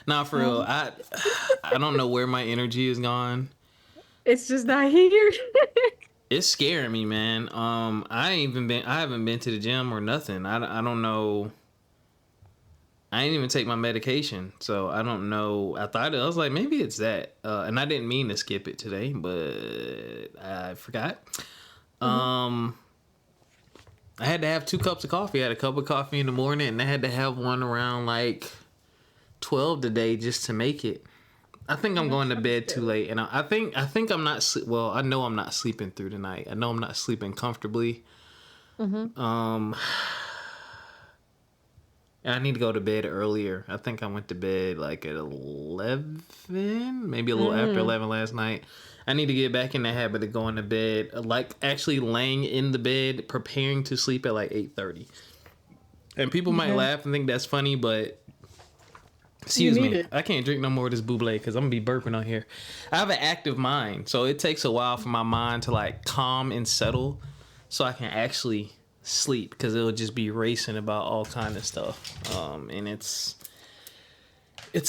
Nah, for real. I don't know where my energy is gone. It's just not here. It's scaring me, man. I haven't been to the gym or nothing. I don't know. I didn't even take my medication, so I don't know. I was like, maybe it's that. And I didn't mean to skip it today, but I forgot. I had to have 2 cups of coffee. I had a cup of coffee in the morning, and I had to have one around like 12 today just to make it. I think I'm going to bed too late, and I think I'm not. Well, I know I'm not sleeping through the night. I know I'm not sleeping comfortably. And I need to go to bed earlier. I think I went to bed like at 11, maybe a little after 11 last night. I need to get back in the habit of going to bed, like actually laying in the bed, preparing to sleep at like 8:30. And people might laugh and think that's funny, but excuse me, I can't drink no more of this buble because I'm gonna be burping on here. I have an active mind, so it takes a while for my mind to like calm and settle, so I can actually sleep, because it'll just be racing about all kind of stuff. And it's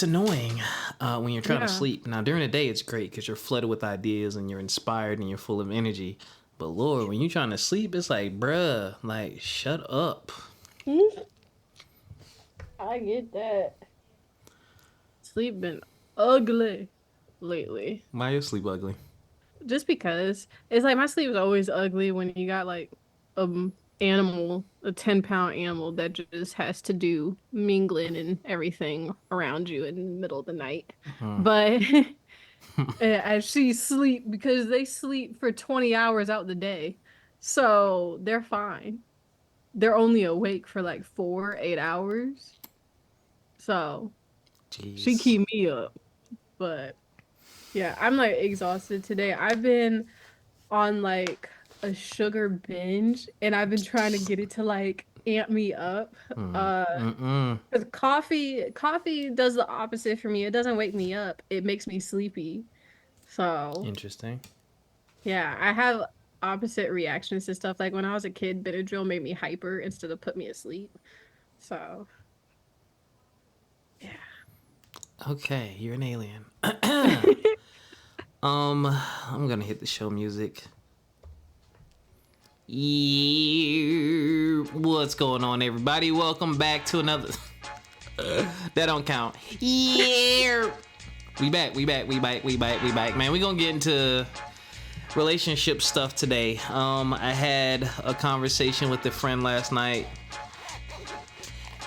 annoying when you're trying to sleep. Now during the day it's great because you're flooded with ideas and you're inspired and you're full of energy. But Lord, when you're trying to sleep, it's like, bruh, like shut up. I get that. Sleep been ugly lately. Why your sleep ugly? Just because it's like my sleep is always ugly when you got like animal, a 10-pound animal that just has to do mingling and everything around you in the middle of the night. But as she sleep, because they sleep for 20 hours out the day, so they're fine. They're only awake for like 8 hours, so Jeez. she keep me up. But yeah, I'm like exhausted today. I've been on like a sugar binge, and I've been trying to get it to like amp me up. Because coffee does the opposite for me. It doesn't wake me up. It makes me sleepy. So Interesting. yeah, I have opposite reactions to stuff. Like when I was a kid, Benadryl made me hyper instead of put me asleep. So yeah. Okay, you're an alien. I'm gonna hit the show music. What's going on, everybody? Welcome back to another. That don't count. Yeah, we back, man. We gonna get into relationship stuff today. I had a conversation with a friend last night,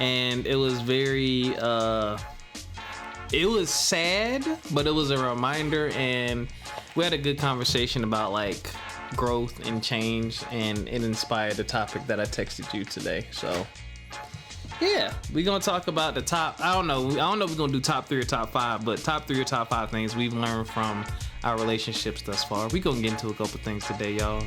and it was very it was sad, but it was a reminder, and we had a good conversation about like growth and change, and it inspired the topic that I texted you today. So yeah, we're gonna talk about the top. I don't know if we're gonna do top 3 or top 5, but top 3 or top 5 things we've learned from our relationships thus far. We're gonna get into a couple things today, y'all.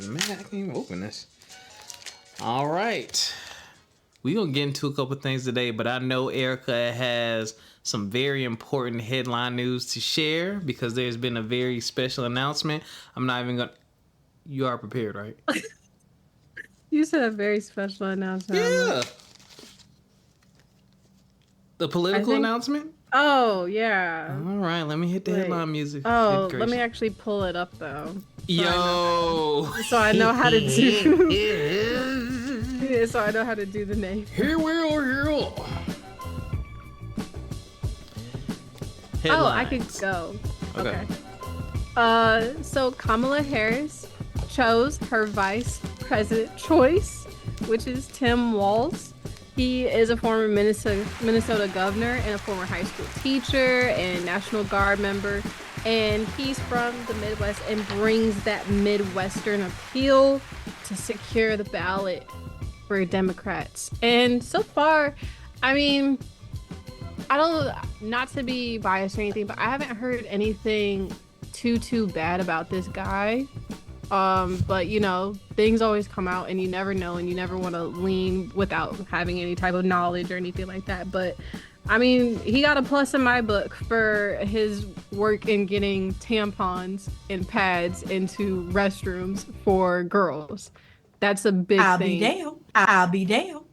Man, I can't even open this. All right, we're gonna get into a couple things today, but I know Erica has some very important headline news to share because there's been a very special announcement. I'm not even gonna. You are prepared, right? You said a very special announcement. Yeah. The political announcement? Oh, yeah. All right, let me hit the headline music. Oh, let me actually pull it up, though. So I know how to do... Yeah, so I know how to do the name. Here we are. Oh, I could go. Okay. So Kamala Harris chose her vice president choice which is Tim Walz. He is a former Minnesota governor and a former high school teacher and National Guard member. And he's from the Midwest and brings that Midwestern appeal to secure the ballot for Democrats. And so far, I mean, I don't, not to be biased or anything, but I haven't heard anything too bad about this guy. But you know, things always come out and you never know, and you never want to lean without having any type of knowledge or anything like that. But I mean, he got a plus in my book for his work in getting tampons and pads into restrooms for girls. That's a big thing. I'll be down.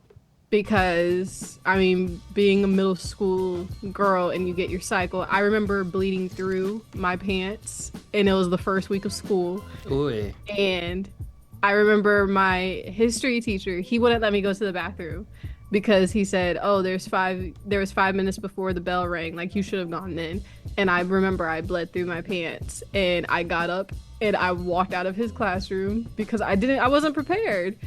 Because, I mean, being a middle school girl and you get your cycle, I remember bleeding through my pants, and it was the first week of school. Ooh. And I remember my history teacher, he wouldn't let me go to the bathroom because he said, oh, there was 5 minutes before the bell rang, like you should have gone then. And I remember I bled through my pants, and I got up and I walked out of his classroom because I wasn't prepared.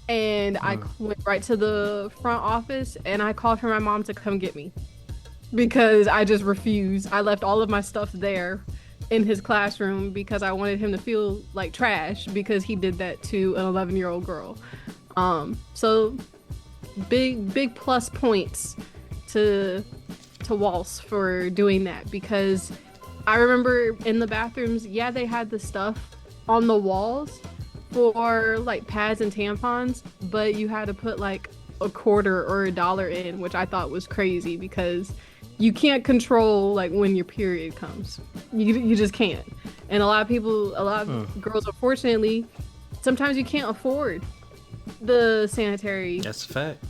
And I went right to the front office and I called for my mom to come get me because I just refused. I left all of my stuff there in his classroom because I wanted him to feel like trash because he did that to an 11-year-old girl. So big plus points to Waltz for doing that, because I remember in the bathrooms, yeah, they had the stuff on the walls for like pads and tampons, but you had to put like a quarter or $1 in, which I thought was crazy because you can't control like when your period comes. You just can't. And a lot of girls, unfortunately, sometimes you can't afford the sanitary. That's a fact.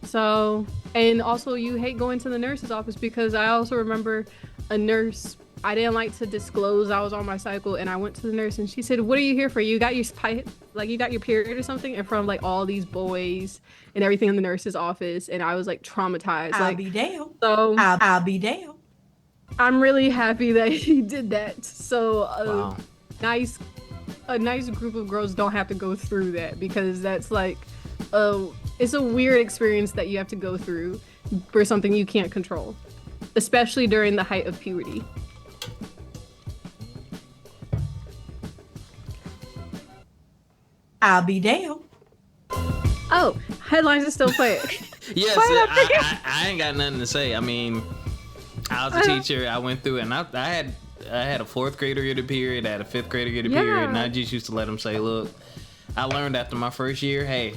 So, and also you hate going to the nurse's office because I also remember a nurse, I didn't like to disclose I was on my cycle, and I went to the nurse and she said, what are you here for? You got your period or something? And from like all these boys and everything in the nurse's office, and I was like traumatized. I'll be down. So I'll be down. I'm really happy that he did that. So Wow. A nice group of girls don't have to go through that, because that's like it's a weird experience that you have to go through for something you can't control, especially during the height of puberty. I'll be down. Oh, headlines are still playing. Yes, I ain't got nothing to say. I mean, I was a teacher. I went through it, and I had a 4th grader get a period. I had a 5th grader get a period, and I just used to let them say, look, I learned after my first year, hey,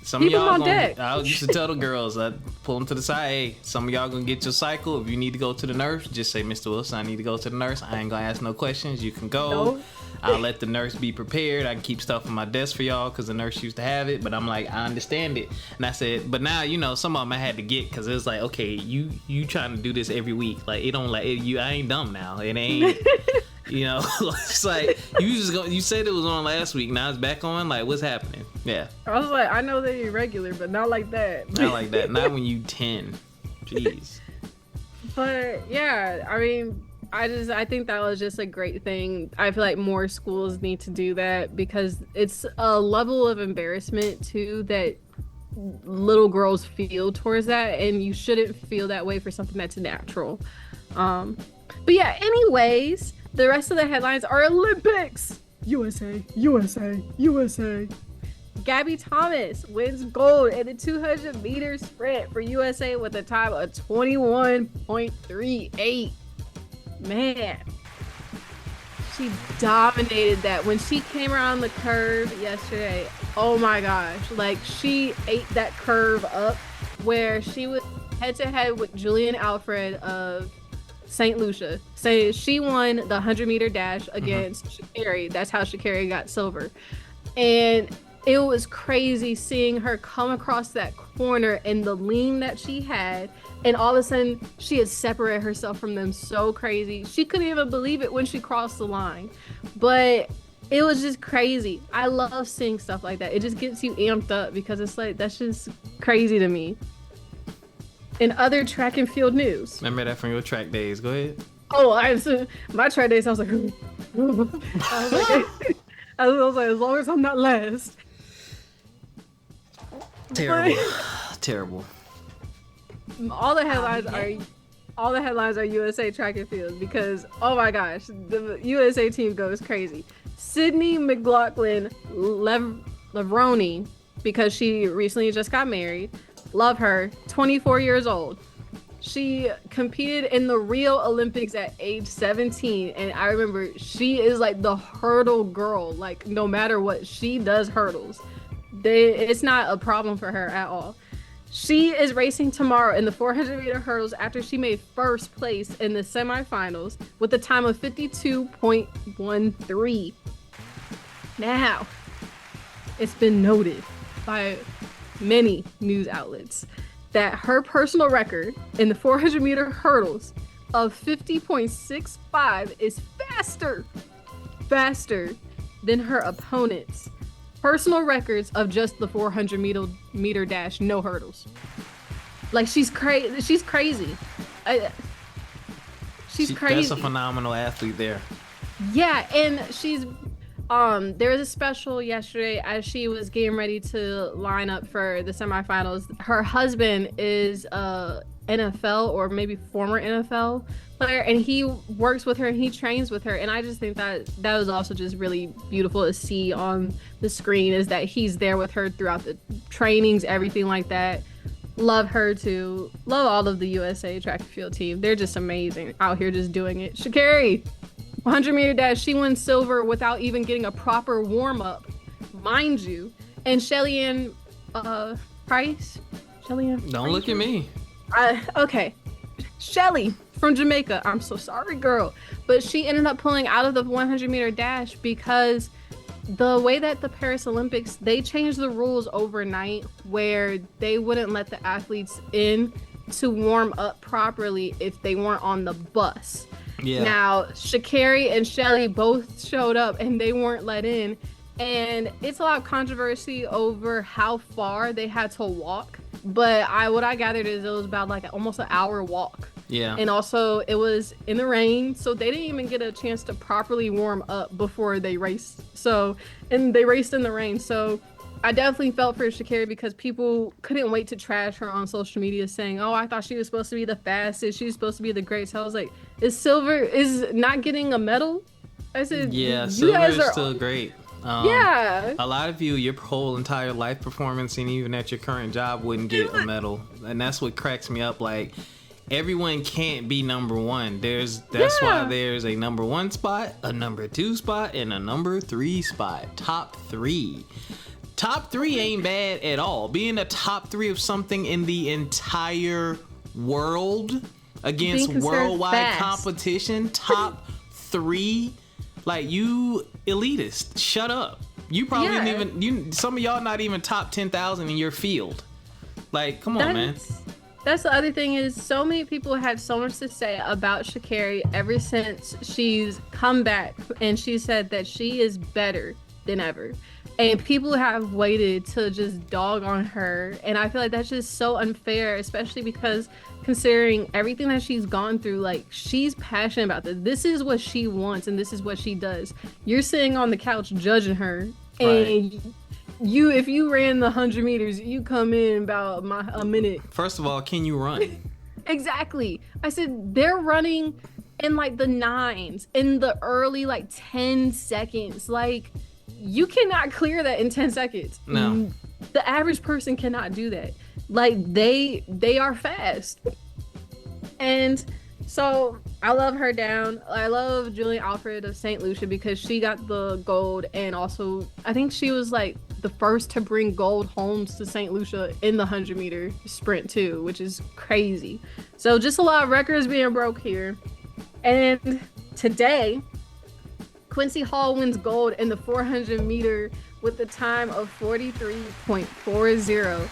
some Keep of y'all I used to tell the girls, I'd pull them to the side, hey, some of y'all gonna get your cycle. If you need to go to the nurse, just say, Mr. Wilson, I need to go to the nurse. I ain't gonna ask no questions. You can go. No. I'll let the nurse be prepared. I can keep stuff on my desk for y'all because the nurse used to have it. But I'm like, I understand it. And I said, but now, you know, some of them I had to get, because it was like, okay, you trying to do this every week. Like, it don't like it, I ain't dumb now. It ain't, you know, it's like, you said it was on last week. Now it's back on. Like, what's happening? Yeah. I was like, I know they're irregular, but not like that. Not like that. Not when you 10. Jeez. But yeah, I mean, I think that was just a great thing. I feel like more schools need to do that, because it's a level of embarrassment too that little girls feel towards that, and you shouldn't feel that way for something that's natural. But yeah, anyways, the rest of the headlines are Olympics. USA, USA, USA. Gabby Thomas wins gold in the 200 meter sprint for USA with a time of 21.38. Man, she dominated that. When she came around the curve yesterday, oh my gosh, like she ate that curve up, where she was head to head with Julian Alfred of St. Lucia. So she won the 100-meter dash against Sha'Carri. That's how Sha'Carri got silver. And it was crazy seeing her come across that corner and the lean that she had, and all of a sudden she had separated herself from them so crazy. She couldn't even believe it when she crossed the line. But it was just crazy. I love seeing stuff like that. It just gets you amped up, because it's like, that's just crazy to me. In other track and field news. Remember that from your track days. Go ahead. Oh, my track days, I was like, I was like, as long as I'm not last. Terrible. Terrible. All the headlines are USA track and field because oh my gosh, the USA team goes crazy. Sydney McLaughlin Levroni, because she recently just got married. Love her. 24 years old. She competed in the Rio Olympics at age 17, and I remember she is like the hurdle girl. Like no matter what, she does hurdles. It's not a problem for her at all. She is racing tomorrow in the 400-meter hurdles after she made first place in the semifinals with a time of 52.13. Now, it's been noted by many news outlets that her personal record in the 400-meter hurdles of 50.65 is faster than her opponent's personal records of just the 400-meter dash, no hurdles. Like she's crazy. She's crazy. She's crazy. That's a phenomenal athlete there. Yeah, and she's there was a special yesterday as she was getting ready to line up for the semifinals. Her husband is a NFL or maybe former NFL player, and he works with her and he trains with her, and I just think that was also just really beautiful to see on the screen, is that he's there with her throughout the trainings, everything like that. Love her too. Love all of the USA track and field team. They're just amazing out here just doing it. Sha'Carri, 100-meter dash, she wins silver without even getting a proper warm-up, mind you. And Shelly-Ann Price? Shelly-Ann Don't look at me. Okay. Shelly from Jamaica. I'm so sorry, girl. But she ended up pulling out of the 100-meter dash because the way that the Paris Olympics, they changed the rules overnight where they wouldn't let the athletes in to warm up properly if they weren't on the bus. Yeah. Now, Sha'Carri and Shelly both showed up and they weren't let in. And it's a lot of controversy over how far they had to walk. But what I gathered is it was about like almost an hour walk. Yeah. And also it was in the rain, so they didn't even get a chance to properly warm up before they raced. And they raced in the rain. So I definitely felt for Sha'Carri because people couldn't wait to trash her on social media saying, oh, I thought she was supposed to be the fastest. She was supposed to be the greatest. So I was like, is not getting a medal? I said, yeah, silver is still great. Yeah. A lot of you, your whole entire life performance and even at your current job wouldn't get a medal. And that's what cracks me up. Like, everyone can't be number one. That's why there's a number one spot, a number two spot, and a number three spot. Top three. Top three ain't bad at all. Being a top three of something in the entire world against worldwide competition, top three, like, you elitist, shut up. You probably didn't even, some of y'all not even top 10,000 in your field. Like, come on, man. That's the other thing is so many people had so much to say about Sha'Carri ever since she's come back, and she said that she is better than ever. And people have waited to just dog on her. And I feel like that's just so unfair, especially because considering everything that she's gone through, like, she's passionate about this. This is what she wants and this is what she does. You're sitting on the couch judging her. And if you ran the 100 meters, you come in about a minute. First of all, can you run? Exactly. I said they're running in like the 9s, in the early like 10 seconds. Like, you cannot clear that in 10 seconds. No. The average person cannot do that. Like, they are fast. And so I love her down. I love Julie Alfred of St. Lucia because she got the gold, and also I think she was like the first to bring gold home to St. Lucia in the 100-meter sprint too, which is crazy. So just a lot of records being broke here. And today, Quincy Hall wins gold in the 400-meter with a time of 43.40.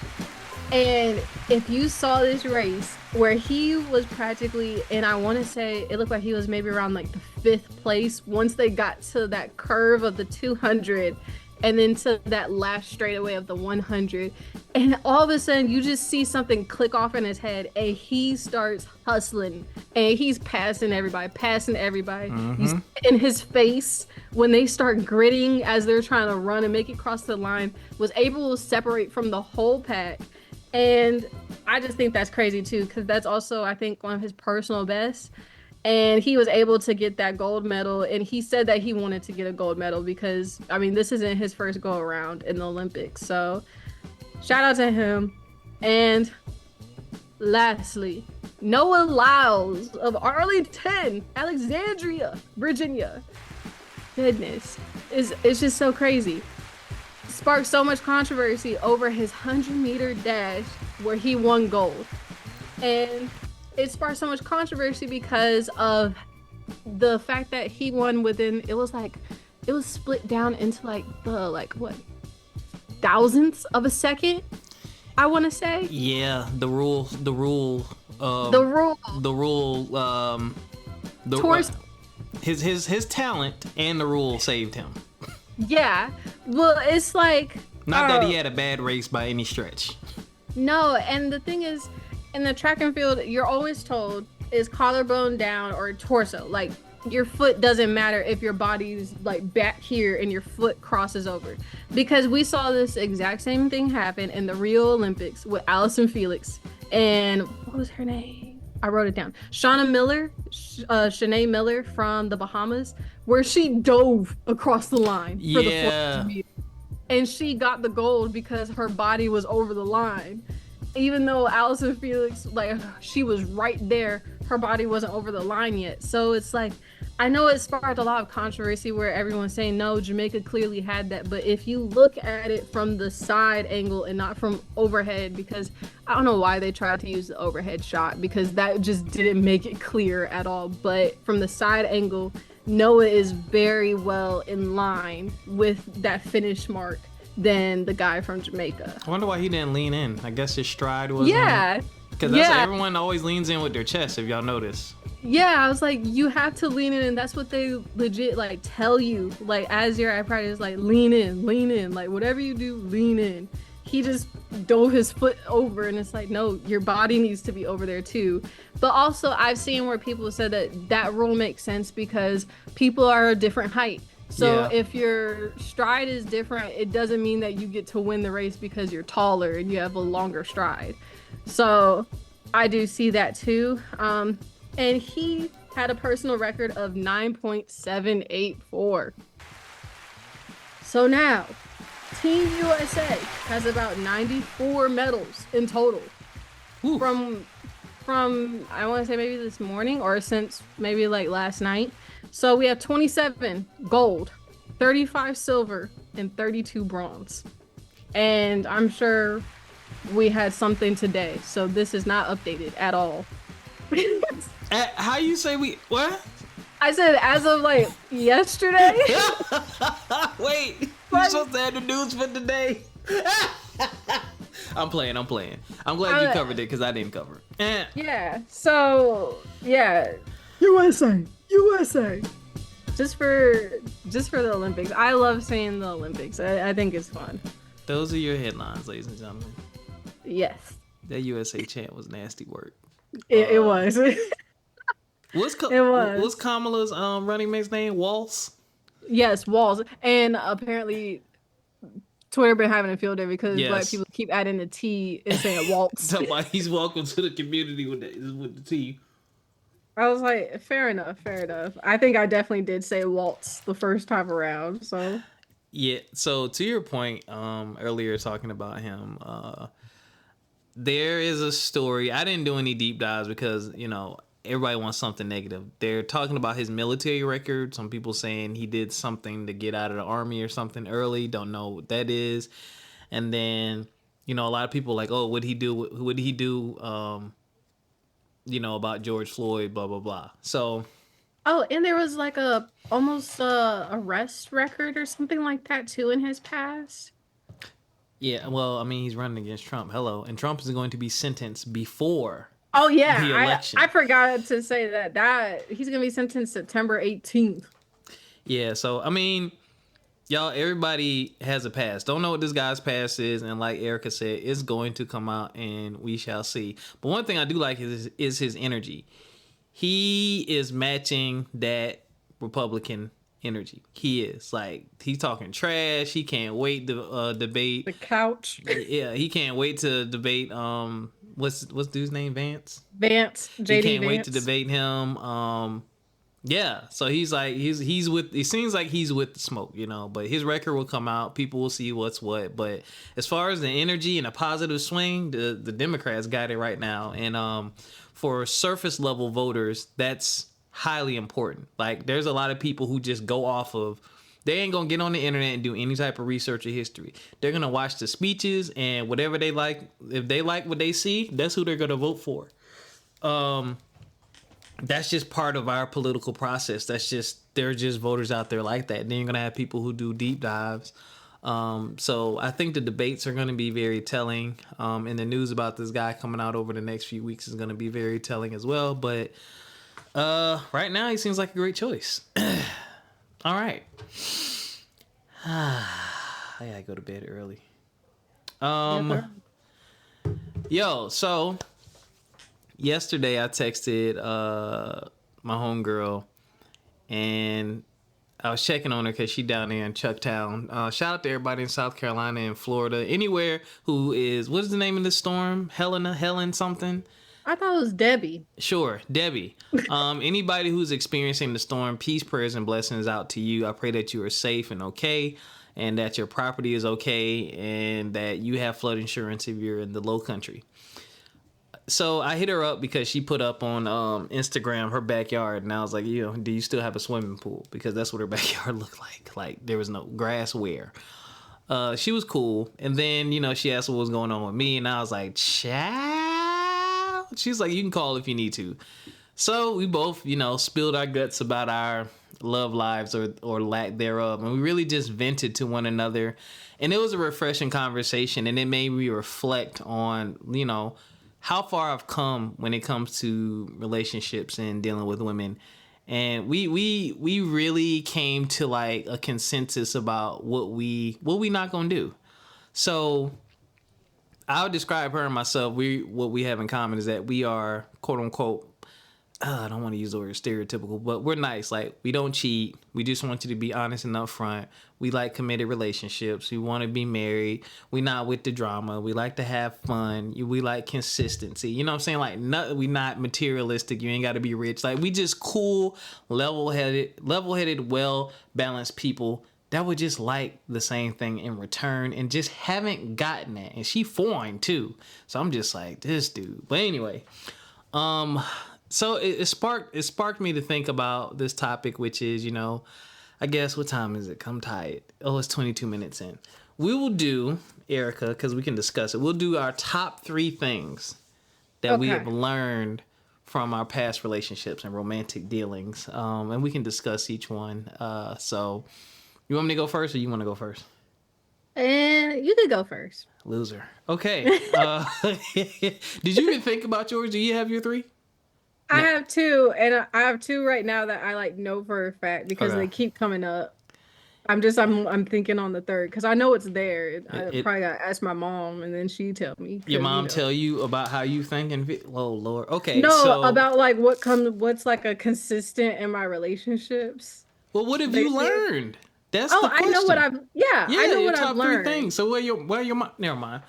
And if you saw this race where he was practically, and I want to say it looked like he was maybe around like the 5th place once they got to that curve of the 200, and then to that last straightaway of the 100. And all of a sudden, you just see something click off in his head, and he starts hustling, and he's passing everybody. You see in his face, when they start gritting as they're trying to run and make it across the line, was able to separate from the whole pack. And I just think that's crazy too, because that's also, I think, one of his personal bests. And he was able to get that gold medal. And he said that he wanted to get a gold medal because, I mean, this isn't his first go around in the Olympics. So shout out to him. And lastly, Noah Lyles of Arlington, Alexandria, Virginia. Goodness, it's just so crazy. Sparked so much controversy over his 100-meter dash where he won gold. And it sparked so much controversy because of the fact that he won within, it was split down into thousandths of a second, I want to say. Yeah, his talent and the rule saved him. Yeah, well, it's like, not that he had a bad race by any stretch. No, and the thing is, in the track and field, you're always told is collarbone down or torso. Like, your foot doesn't matter if your body's like back here and your foot crosses over. Because we saw this exact same thing happen in the Rio Olympics with Allison Felix and what was her name? I wrote it down. Shanae Miller from the Bahamas, where she dove across the line for the 400 meters. And she got the gold because her body was over the line. Even though Allison Felix, like, she was right there, her body wasn't over the line yet. So it's like, I know it sparked a lot of controversy where everyone's saying, no, Jamaica clearly had that. But if you look at it from the side angle and not from overhead, because I don't know why they tried to use the overhead shot, because that just didn't make it clear at all. But from the side angle, Noah is very well in line with that finish mark than the guy from Jamaica. I wonder why he didn't lean in. I guess his stride was because everyone always leans in with their chest, if y'all notice. Yeah, I was like, you have to lean in, and that's what they legit like tell you. Like, as you're at practice, like, lean in, like, whatever you do, lean in. He just dove his foot over, and it's like, no, your body needs to be over there too. But also, I've seen where people said that rule makes sense because people are a different height. So if your stride is different, it doesn't mean that you get to win the race because you're taller and you have a longer stride. So I do see that too. And he had a personal record of 9.784. So now, Team USA has about 94 medals in total. Ooh. From I want to say maybe this morning or since maybe like last night. So we have 27 gold, 35 silver, and 32 bronze. And I'm sure we had something today, so this is not updated at all. How you say what? I said as of like yesterday. Wait, you supposed to have the news for today? I'm playing. I'm glad you covered it because I didn't cover it. Yeah. So yeah, USA. Just for the Olympics. I love seeing the Olympics. I think it's fun. Those are your headlines, ladies and gentlemen. Yes. That USA chant was nasty work. It was. What's Kamala's running mate's name? Waltz? Yes, Waltz. And apparently Twitter been having a field day because black people keep adding the T and saying Waltz. Somebody, he's welcome to the community with the T. I was like, fair enough. I think I definitely did say Waltz the first time around, so. Yeah, so to your point earlier talking about him, there is a story. I didn't do any deep dives because, everybody wants something negative. They're talking about his military record. Some people saying he did something to get out of the army or something early. Don't know what that is. And then, a lot of people like, oh, what would he do, about George Floyd, blah, blah, blah. So. Oh, and there was like almost a arrest record or something like that too in his past. Yeah, well, I mean, he's running against Trump. Hello. And Trump is going to be sentenced before the election. I forgot to say that he's going to be sentenced September 18th. Yeah, so, I mean, y'all, everybody has a past. Don't know what this guy's past is, and like Erica said, it's going to come out, and we shall see. But one thing I do like is his energy. He is matching that Republican energy. He is like he's talking trash. He can't wait to debate The couch. Yeah, he can't wait to debate. What's dude's name? Vance. JD He can't wait Vance. to debate him. Yeah, so he's like he's with. It seems like he's with the smoke, you know. But his record will come out. People will see what's what. But as far as the energy and a positive swing, the Democrats got it right now. And for surface level voters, that's highly important. Like, there's a lot of people who just go off of. They ain't gonna get on the internet and do any type of research or history. They're gonna watch the speeches and whatever they like. If they like what they see, that's who they're gonna vote for. That's just part of our political process. There are just voters out there like that. And then you're gonna have people who do deep dives. So I think the debates are gonna be very telling. And the news about this guy coming out over the next few weeks is gonna be very telling as well. But right now he seems like a great choice. All right. I gotta go to bed early. So yesterday I texted my homegirl, and I was checking on her because she down there in Chucktown. Shout out to everybody in South Carolina and Florida, anywhere who is, what is the name of this storm? Helen something? I thought it was Debbie. Sure, Debbie. Anybody who's experiencing the storm, peace, prayers, and blessings out to you. I pray that you are safe and okay, and that your property is okay, and that you have flood insurance if you're in the low country. So I hit her up because she put up on Instagram her backyard, and I was like, do you still have a swimming pool? Because that's what her backyard looked like. Like, there was no grass where. She was cool, and then, she asked what was going on with me, and I was like, child. She's like, you can call if you need to. So we both, spilled our guts about our love lives or lack thereof. And we really just vented to one another. And it was a refreshing conversation. And it made me reflect on, how far I've come when it comes to relationships and dealing with women. And we really came to like a consensus about what we not gonna do. So I would describe her and myself. What we have in common is that we are, quote unquote, I don't want to use the word stereotypical, but we're nice. Like, we don't cheat. We just want you to be honest and upfront. We like committed relationships. We want to be married. We not with the drama. We like to have fun. We like consistency. You know what I'm saying? Like, we not materialistic. You ain't got to be rich. Like, we just cool, level-headed, well-balanced people that would just like the same thing in return and just haven't gotten it. And she foreign too. So I'm just like, this dude. But anyway, so it sparked me to think about this topic, which is, I guess, what time is it? I'm tired. Oh, it's 22 minutes in. We will do, Erica, because we can discuss it. We'll do our top 3 things that we have learned from our past relationships and romantic dealings. And we can discuss each one. So you want me to go first or you want to go first? And you could go first. Loser. Okay. Did you even think about yours? Do you have your 3? I have 2, and I have 2 right now that I know for a fact because they keep coming up. I'm thinking on the 3rd because I know it's there. I probably gotta ask my mom, and then she tell me. Your mom tell you about how you think and oh Lord. Okay. No, about like what's like a consistent in my relationships. Well, what have you learned? That's the question. I know what I've I know what I've learned. 3 things. So where your mom? Never mind.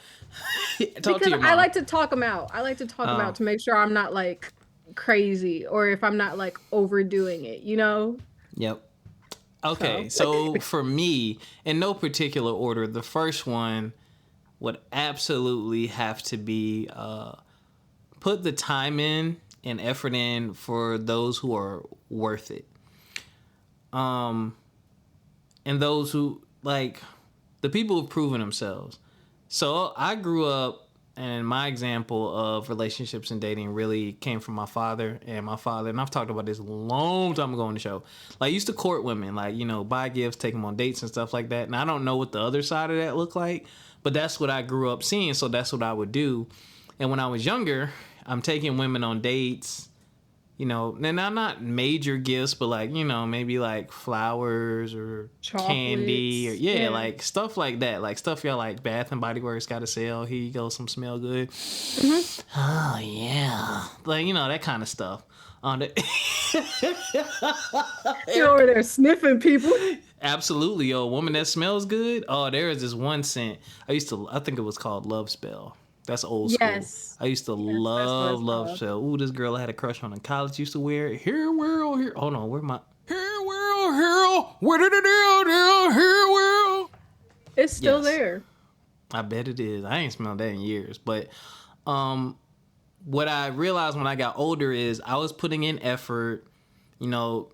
Talk to your mom. I like to talk them out. I like to talk them out to make sure I'm not like crazy or if I'm not like overdoing it, Yep. Okay, so for me, in no particular order, the first one would absolutely have to be put the time in and effort in for those who are worth it. And those who, like, the people who've proven themselves. So I grew up, and my example of relationships and dating really came from my father. And I've talked about this a long time ago on the show. Like, I used to court women, like, buy gifts, take them on dates and stuff like that. And I don't know what the other side of that looked like, but that's what I grew up seeing. So that's what I would do. And when I was younger, I'm taking women on dates, you know, and not major gifts, but like, you know, maybe like flowers or candy or Chocolates. like stuff like that. Like stuff y'all like Bath and Body Works got to sell. Here you go, some smell good. Oh yeah, like, you know, that kind of stuff. You're over there sniffing people. Absolutely, yo, a woman that smells good. Oh, there is this one scent. I think it was called Love Spell. That's old school. Yes. I used to That's what it's love called. Spell. Ooh, this girl I had a crush on in college used to wear it. Here, world, here. Hold on, where my here, world, here. Where did it do? Here, world. It's still Yes. there. I bet it is. I ain't smelled that in years. But what I realized when I got older is I was putting in effort, you know,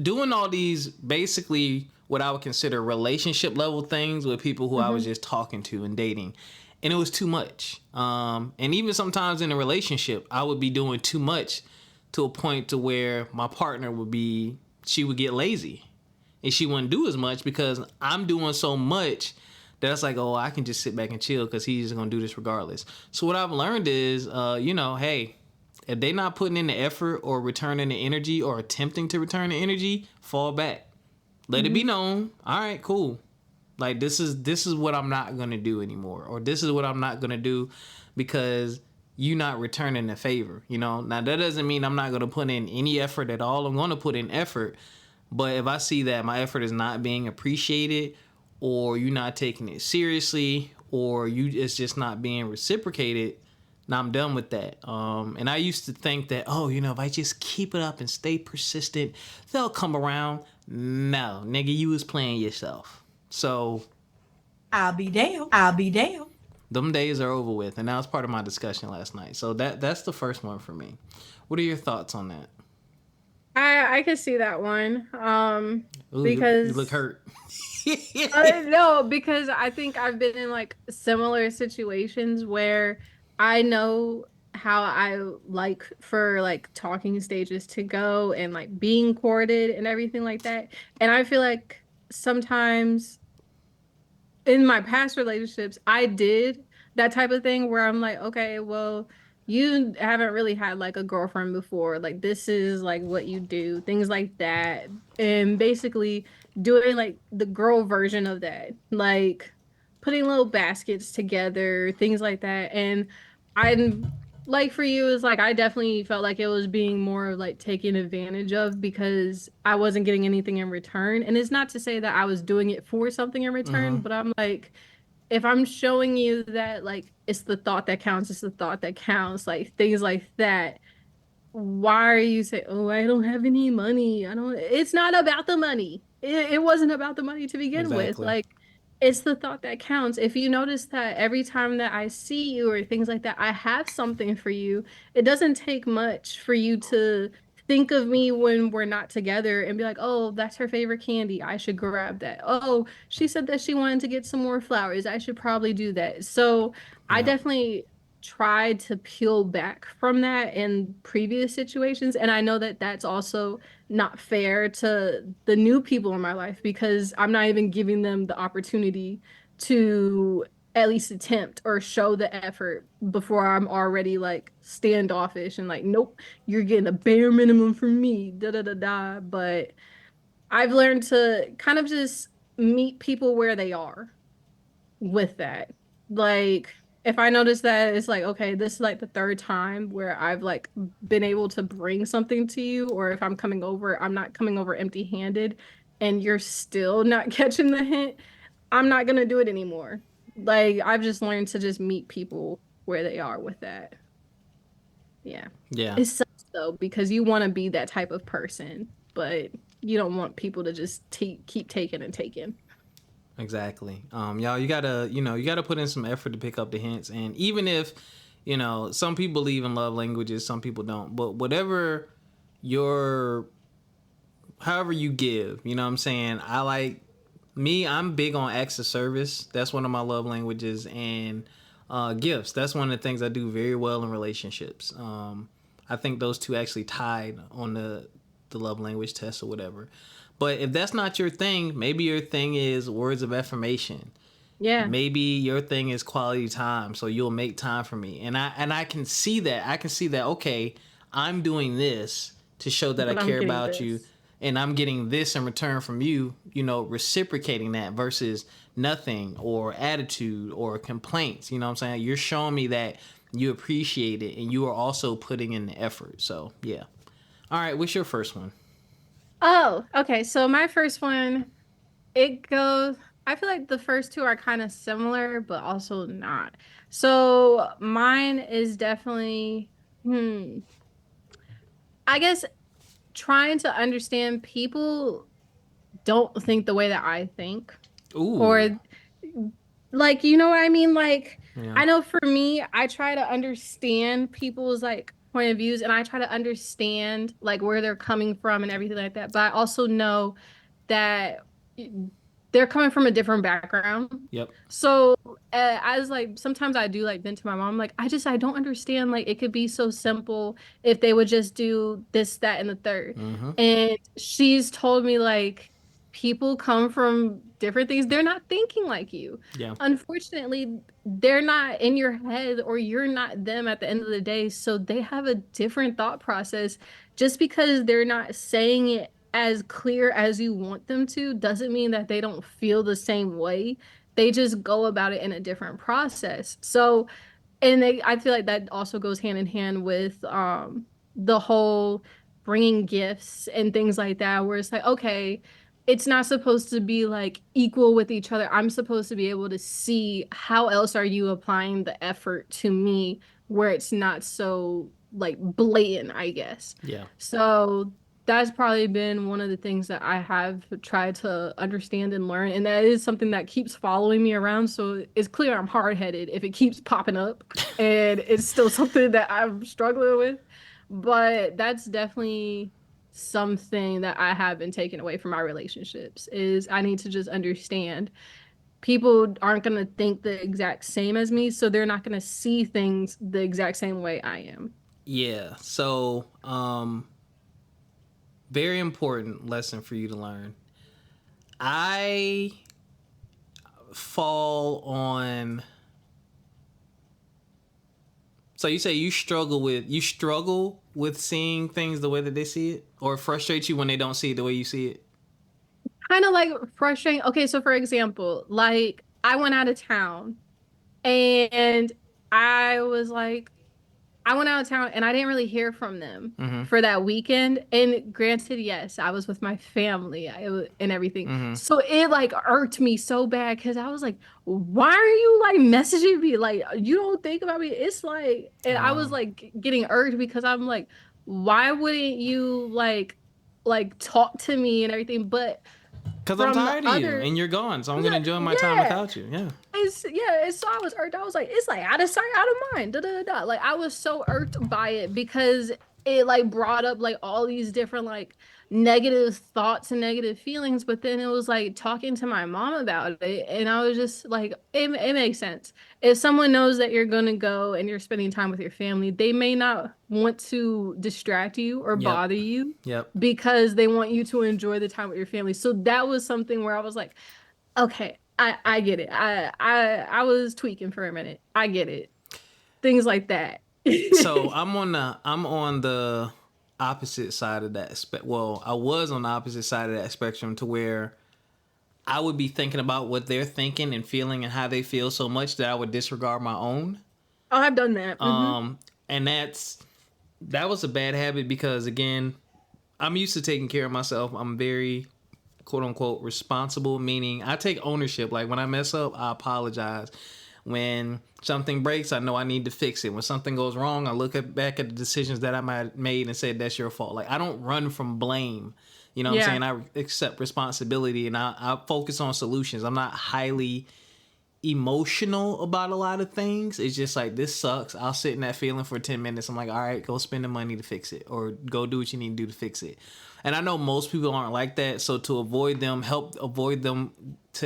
doing all these basically what I would consider relationship level things with people who I was just talking to and dating. And it was too much. And even sometimes in a relationship, I would be doing too much to a point to where my partner she would get lazy. And she wouldn't do as much because I'm doing so much that it's like, oh, I can just sit back and chill because he's going to do this regardless. So what I've learned is, you know, hey, if they're not putting in the effort or returning the energy or attempting to return the energy, fall back. Let it be known. All right, cool. Like, this is what I'm not going to do anymore. Or this is what I'm not going to do because you not returning the favor. You know, now that doesn't mean I'm not going to put in any effort at all. I'm going to put in effort. But if I see that my effort is not being appreciated, or you're not taking it seriously, or it's just not being reciprocated, now I'm done with that. And I used to think that, oh, you know, if I just keep it up and stay persistent, they'll come around. No, nigga, you was playing yourself. So I'll be damned. I'll be damned. them days are over with, and that was part of my discussion last night. So that's the first one for me. What are your thoughts on that? I can see that one. Ooh, Because you look hurt. no, because I think I've been in like similar situations where I know how I like for like talking stages to go and like being courted and everything like that. And I feel like sometimes in my past relationships, I did that type of thing where I'm like, okay, well, you haven't really had like a girlfriend before. Like, this is like what you do, things like that. And basically doing like the girl version of that, like putting little baskets together, things like that. And I'm like, for you, is like, I definitely felt like it was being more of like taken advantage of because I wasn't getting anything in return. And it's not to say that I was doing it for something in return, but I'm like, if I'm showing you that like it's the thought that counts, it's the thought that counts, like things like that. Why are you saying, oh, I don't have any money? I don't, it's not about the money. It wasn't about the money to begin with. Exactly. Like, it's the thought that counts. If you notice that every time that I see you or things like that, I have something for you, it doesn't take much for you to think of me when we're not together and be like, oh, that's her favorite candy. I should grab that. Oh, she said that she wanted to get some more flowers. I should probably do that. So I Yeah. definitely tried to peel back from that in previous situations. And I know that that's also not fair to the new people in my life because I'm not even giving them the opportunity to at least attempt or show the effort before I'm already like standoffish and like, nope, you're getting a bare minimum from me, da da da da. But I've learned to kind of just meet people where they are with that. Like, if I notice that it's like, okay, this is like the third time where I've like been able to bring something to you, or if I'm coming over, I'm not coming over empty-handed and you're still not catching the hint, I'm not gonna do it anymore. Like, I've just learned to just meet people where they are with that. Yeah. Yeah. It sucks though, because you want to be that type of person, but you don't want people to just keep taking and taking. Exactly. Y'all, you gotta put in some effort to pick up the hints. And even if, you know, some people believe in love languages, some people don't. But whatever however you give, you know what I'm saying? I'm big on acts of service. That's one of my love languages. And gifts. That's one of the things I do very well in relationships. I think those two actually tied on the love language test or whatever. But if that's not your thing, maybe your thing is words of affirmation. Yeah. Maybe your thing is quality time, so you'll make time for me. And I can see that. I can see that, okay, I'm doing this to show that I But I'm care getting about you, this. and I'm getting this in return from you, you know, reciprocating that versus nothing or attitude or complaints. You know what I'm saying? You're showing me that you appreciate it and you are also putting in the effort. So, yeah. All right, what's your first one? Oh, okay. So my first one, it goes, I feel like the first two are kind of similar, but also not. So mine is definitely, I guess trying to understand people don't think the way that I think. Ooh. Or like, you know what I mean? Like, Yeah. I know for me, I try to understand people's like point of views and I try to understand like where they're coming from and everything like that. But I also know that they're coming from a different background. Yep. So I was like, sometimes I do like vent to my mom, like, I don't understand. Like, it could be so simple if they would just do this, that, and the third. Mm-hmm. And she's told me, like, people come from different things. They're not thinking like you. Yeah. Unfortunately, they're not in your head or you're not them at the end of the day. So they have a different thought process. Just because they're not saying it as clear as you want them to doesn't mean that they don't feel the same way. They just go about it in a different process. So, and I feel like that also goes hand in hand with the whole bringing gifts and things like that, where it's like, okay, it's not supposed to be like equal with each other. I'm supposed to be able to see how else are you applying the effort to me where it's not so like blatant, I guess. Yeah. So that's probably been one of the things that I have tried to understand and learn. And that is something that keeps following me around. So it's clear I'm hard headed if it keeps popping up. And it's still something that I'm struggling with. But that's definitely something that I have been taking away from my relationships is I need to just understand people aren't going to think the exact same as me. So they're not going to see things the exact same way I am. Yeah. So, very important lesson for you to learn. I fall on. So you say you struggle with seeing things the way that they see it, or it frustrates you when they don't see it the way you see it. Kind of like frustrating. Okay, so for example, like I went out of town and I was like, I went out of town and I didn't really hear from them Mm-hmm. for that weekend. And granted, yes, I was with my family and everything. Mm-hmm. So it like irked me so bad because I was like, why are you like messaging me? Like, you don't think about me. It's like, and I was like getting irked because I'm like, why wouldn't you like talk to me and everything? But Because I'm from the tired of you other, and you're gone, so I'm gonna enjoy my time yeah. without you. Yeah. It's so I was irked. I was like, it's like out of sight, out of mind. Da, da, da, da. Like I was so irked by it because it like brought up like all these different like negative thoughts and negative feelings. But then it was like talking to my mom about it, and I was just like, it makes sense. If someone knows that you're gonna go and you're spending time with your family, they may not want to distract you or Yep. bother you Yep. because they want you to enjoy the time with your family. So that was something where I was like, okay, I get it. I was tweaking for a minute. I get it. Things like that. So I'm on the opposite side of that well, I was on the opposite side of that spectrum to where I would be thinking about what they're thinking and feeling and how they feel so much that I would disregard my own. Oh, I've done that. And that was a bad habit because again, I'm used to taking care of myself. I'm very quote unquote responsible, meaning I take ownership. Like when I mess up, I apologize. When something breaks, I know I need to fix it. When something goes wrong, I look back at the decisions that I might have made and say that's your fault. Like I don't run from blame. You know what I'm saying? I accept responsibility and I focus on solutions. I'm not highly emotional about a lot of things. It's just like, this sucks. I'll sit in that feeling for 10 minutes. I'm like, all right, go spend the money to fix it or go do what you need to do to fix it. And I know most people aren't like that. So to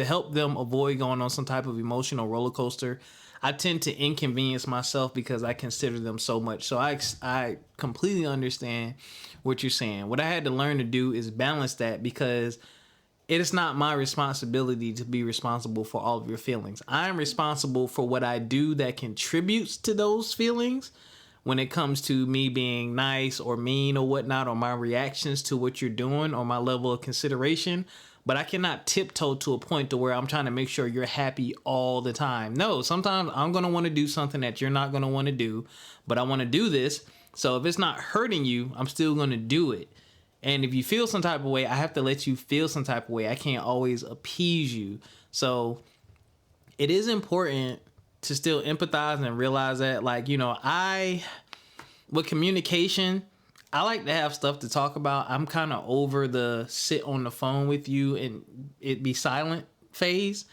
help them avoid going on some type of emotional roller coaster, I tend to inconvenience myself because I consider them so much. So I completely understand what you're saying. What I had to learn to do is balance that because it is not my responsibility to be responsible for all of your feelings. I am responsible for what I do that contributes to those feelings, when it comes to me being nice or mean or whatnot, or my reactions to what you're doing or my level of consideration. But I cannot tiptoe to a point to where I'm trying to make sure you're happy all the time. No, sometimes I'm going to want to do something that you're not going to want to do, but I want to do this. So if it's not hurting you, I'm still going to do it. And if you feel some type of way, I have to let you feel some type of way. I can't always appease you. So it is important to still empathize and realize that, like, you know, with communication, I like to have stuff to talk about. I'm kind of over the sit on the phone with you and it be silent phase.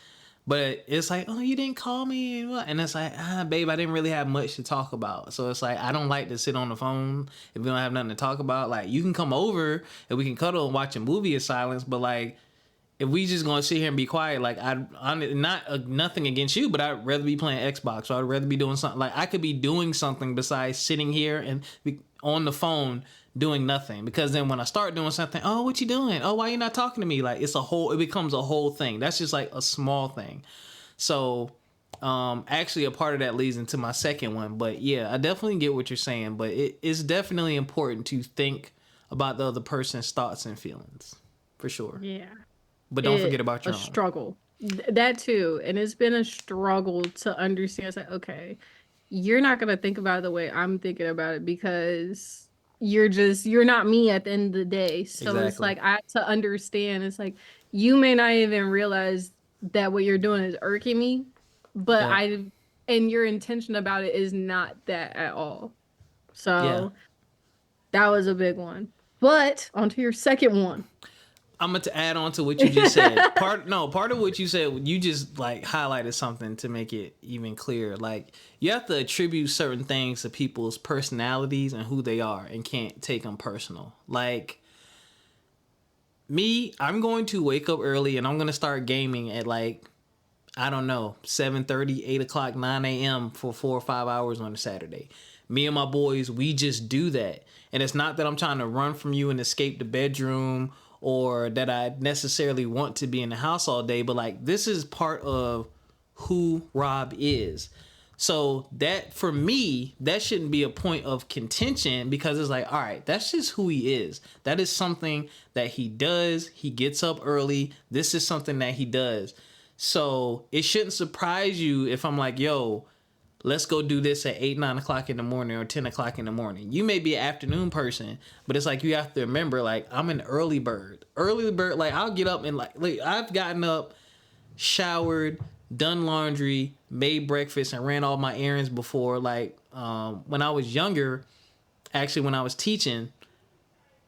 But it's like, oh, you didn't call me and what? And it's like, babe, I didn't really have much to talk about. So it's like, I don't like to sit on the phone if we don't have nothing to talk about. Like, you can come over and we can cuddle and watch a movie in silence. But like, if we just gonna sit here and be quiet, like, I'm not nothing against you, but I'd rather be playing Xbox, or I'd rather be doing something. Like, I could be doing something besides sitting here and on the phone doing nothing. Because then when I start doing something, oh, what you doing? Oh, why you not talking to me? Like, it becomes a whole thing. That's just like a small thing. So actually a part of that leads into my second one. But yeah, I definitely get what you're saying, but it's definitely important to think about the other person's thoughts and feelings, for sure. Yeah. But don't forget about your own. own. Struggle. That too. And it's been a struggle to understand. It's like, okay, you're not going to think about it the way I'm thinking about it, because you're not me at the end of the day. So exactly. It's like, I have to understand. It's like, you may not even realize that what you're doing is irking me, but and your intention about it is not that at all. So that was a big one. But onto your second one. I'm going to add on to what you just said. Part of what you said, you just like highlighted something to make it even clearer. Like, you have to attribute certain things to people's personalities and who they are, and can't take them personal. Like, me, I'm going to wake up early and I'm going to start gaming at like, I don't know, 7:30, 8 o'clock, 9 a.m. for 4 or 5 hours on a Saturday. Me and my boys, we just do that. And it's not that I'm trying to run from you and escape the bedroom, or that I necessarily want to be in the house all day, but like, this is part of who Rob is. So that, for me, that shouldn't be a point of contention, because it's like, all right, that's just who he is. That is something that he does. He gets up early. This is something that he does. So it shouldn't surprise you if I'm like, yo, let's go do this at 8, 9 o'clock in the morning, or 10 o'clock in the morning. You may be an afternoon person, but it's like, you have to remember, like, I'm an early bird. Like, I'll get up and like I've gotten up, showered, done laundry, made breakfast, and ran all my errands before. Like, when I was younger, actually, when I was teaching,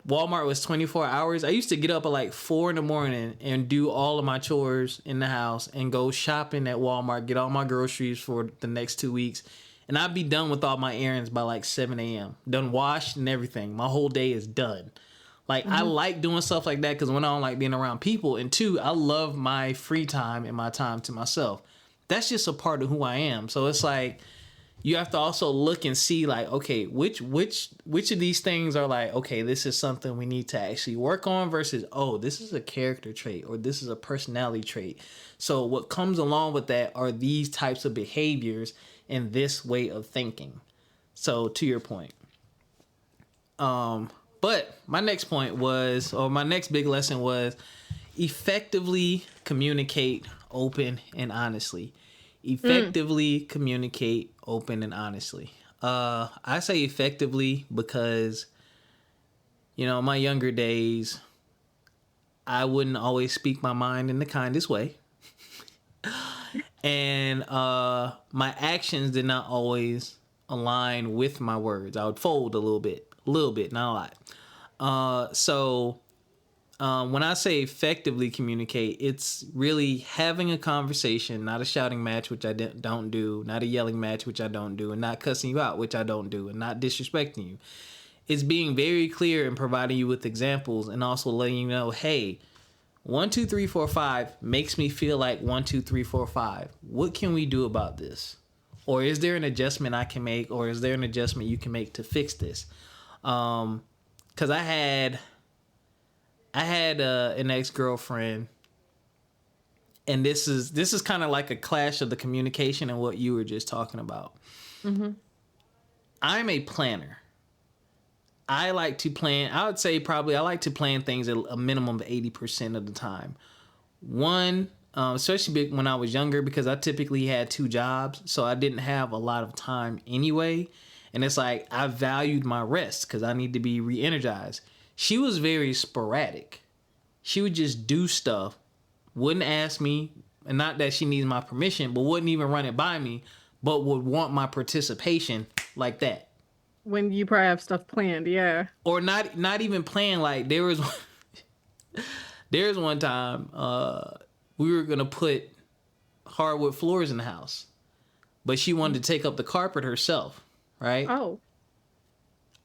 Walmart was 24 hours. I used to get up at like 4 in the morning and do all of my chores in the house and go shopping at Walmart, get all my groceries for the next 2 weeks. And I'd be done with all my errands by like 7 a.m. Done washed and everything. My whole day is done. Like, I like doing stuff like that because, one, I don't like being around people. And 2, I love my free time and my time to myself. That's just a part of who I am. So it's like, you have to also look and see, like, okay, which of these things are like, okay, this is something we need to actually work on, versus, oh, this is a character trait, or this is a personality trait. So what comes along with that are these types of behaviors and this way of thinking. So to your point. But my next point was, or my next big lesson was, effectively communicate open and honestly. Effectively communicate open and honestly. I say effectively because, you know, in my younger days, I wouldn't always speak my mind in the kindest way. And my actions did not always align with my words. I would fold a little bit, not a lot. So when I say effectively communicate, it's really having a conversation, not a shouting match, which I don't do, not a yelling match, which I don't do, and not cussing you out, which I don't do, and not disrespecting you. It's being very clear and providing you with examples, and also letting you know, hey, 1, 2, 3, 4, 5 makes me feel like 1, 2, 3, 4, 5. What can we do about this? Or is there an adjustment I can make, or is there an adjustment you can make to fix this? Because I had an ex-girlfriend, and this is kind of like a clash of the communication and what you were just talking about. Mm-hmm. I'm a planner. I like to plan. I would say probably I like to plan things at a minimum of 80% of the time. One, especially when I was younger, because I typically had 2 jobs, so I didn't have a lot of time anyway. And it's like I valued my rest because I need to be re-energized. She was very sporadic. She would just do stuff, wouldn't ask me, and not that she needs my permission, but wouldn't even run it by me, but would want my participation like that. When you probably have stuff planned, yeah. Or not even planned. Like there's one time we were gonna put hardwood floors in the house, but she wanted to take up the carpet herself, right? Oh.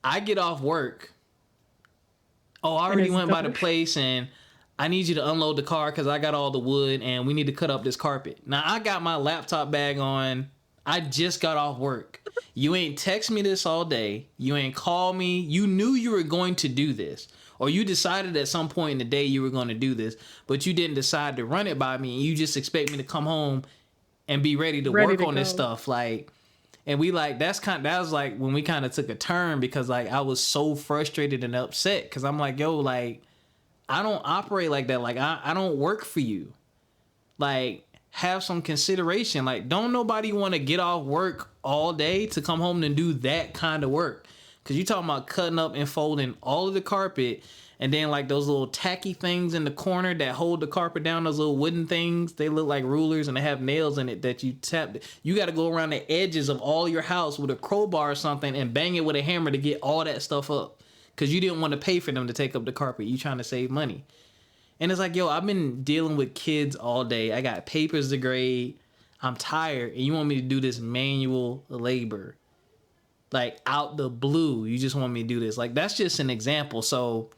I get off work. Oh, I already went by the place and I need you to unload the car because I got all the wood and we need to cut up this carpet. Now I got my laptop bag on. I just got off work. You ain't text me this all day. You ain't call me. You knew you were going to do this. Or you decided at some point in the day you were going to do this, but you didn't decide to run it by me. And you just expect me to come home and be ready to work on this stuff. Like, and we like, that was like when we kind of took a turn because like I was so frustrated and upset because I'm like, yo, like, I don't operate like that. Like, I don't work for you. Like, have some consideration. Like, don't nobody want to get off work all day to come home and do that kind of work. Because you talking about cutting up and folding all of the carpet and then like those little tacky things in the corner that hold the carpet down, those little wooden things, they look like rulers and they have nails in it that you tap. You got to go around the edges of all your house with a crowbar or something and bang it with a hammer to get all that stuff up. Because you didn't want to pay for them to take up the carpet. You trying to save money. And it's like, yo, I've been dealing with kids all day. I got papers to grade. I'm tired. And you want me to do this manual labor. Like, out the blue. You just want me to do this. Like, that's just an example. So,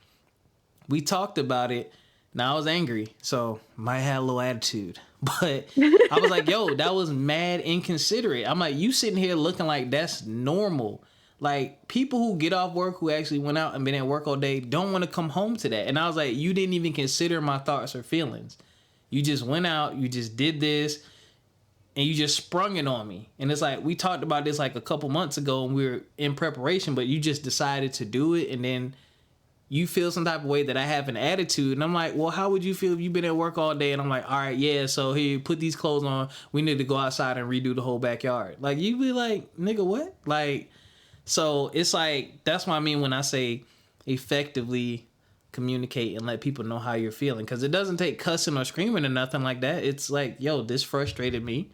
we talked about it. Now, I was angry. So, might have a little attitude. But I was like, yo, that was mad inconsiderate. I'm like, you sitting here looking like that's normal. Like, people who get off work, who actually went out and been at work all day, don't want to come home to that. And I was like, you didn't even consider my thoughts or feelings. You just went out, you just did this, and you just sprung it on me. And it's like, we talked about this like a couple months ago, and we were in preparation, but you just decided to do it, and then you feel some type of way that I have an attitude. And I'm like, well, how would you feel if you've been at work all day? And I'm like, all right, yeah, so here, put these clothes on. We need to go outside and redo the whole backyard. Like, you be like, nigga, what? Like... So it's like, that's what I mean when I say effectively communicate and let people know how you're feeling. Because it doesn't take cussing or screaming or nothing like that. It's like, yo, this frustrated me.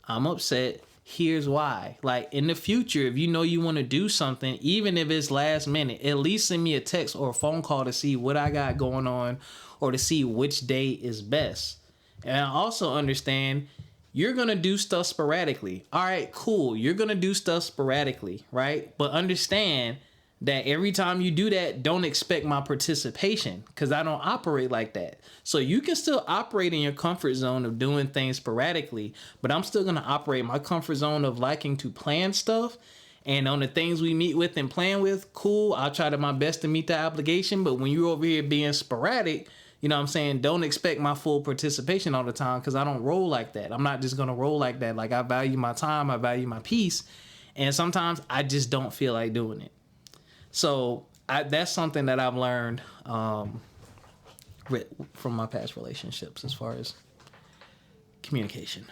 I'm upset. Here's why. Like, in the future, if you know you want to do something, even if it's last minute, at least send me a text or a phone call to see what I got going on or to see which day is best. And I also understand you're going to do stuff sporadically. All right, cool. You're going to do stuff sporadically, right? But understand that every time you do that, don't expect my participation because I don't operate like that. So you can still operate in your comfort zone of doing things sporadically, but I'm still going to operate my comfort zone of liking to plan stuff. And on the things we meet with and plan with, cool, I'll try to my best to meet that obligation. But when you're over here being sporadic, you know what I'm saying? Don't expect my full participation all the time because I don't roll like that. I'm not just going to roll like that. Like, I value my time. I value my peace. And sometimes I just don't feel like doing it. So that's something that I've learned from my past relationships as far as communication.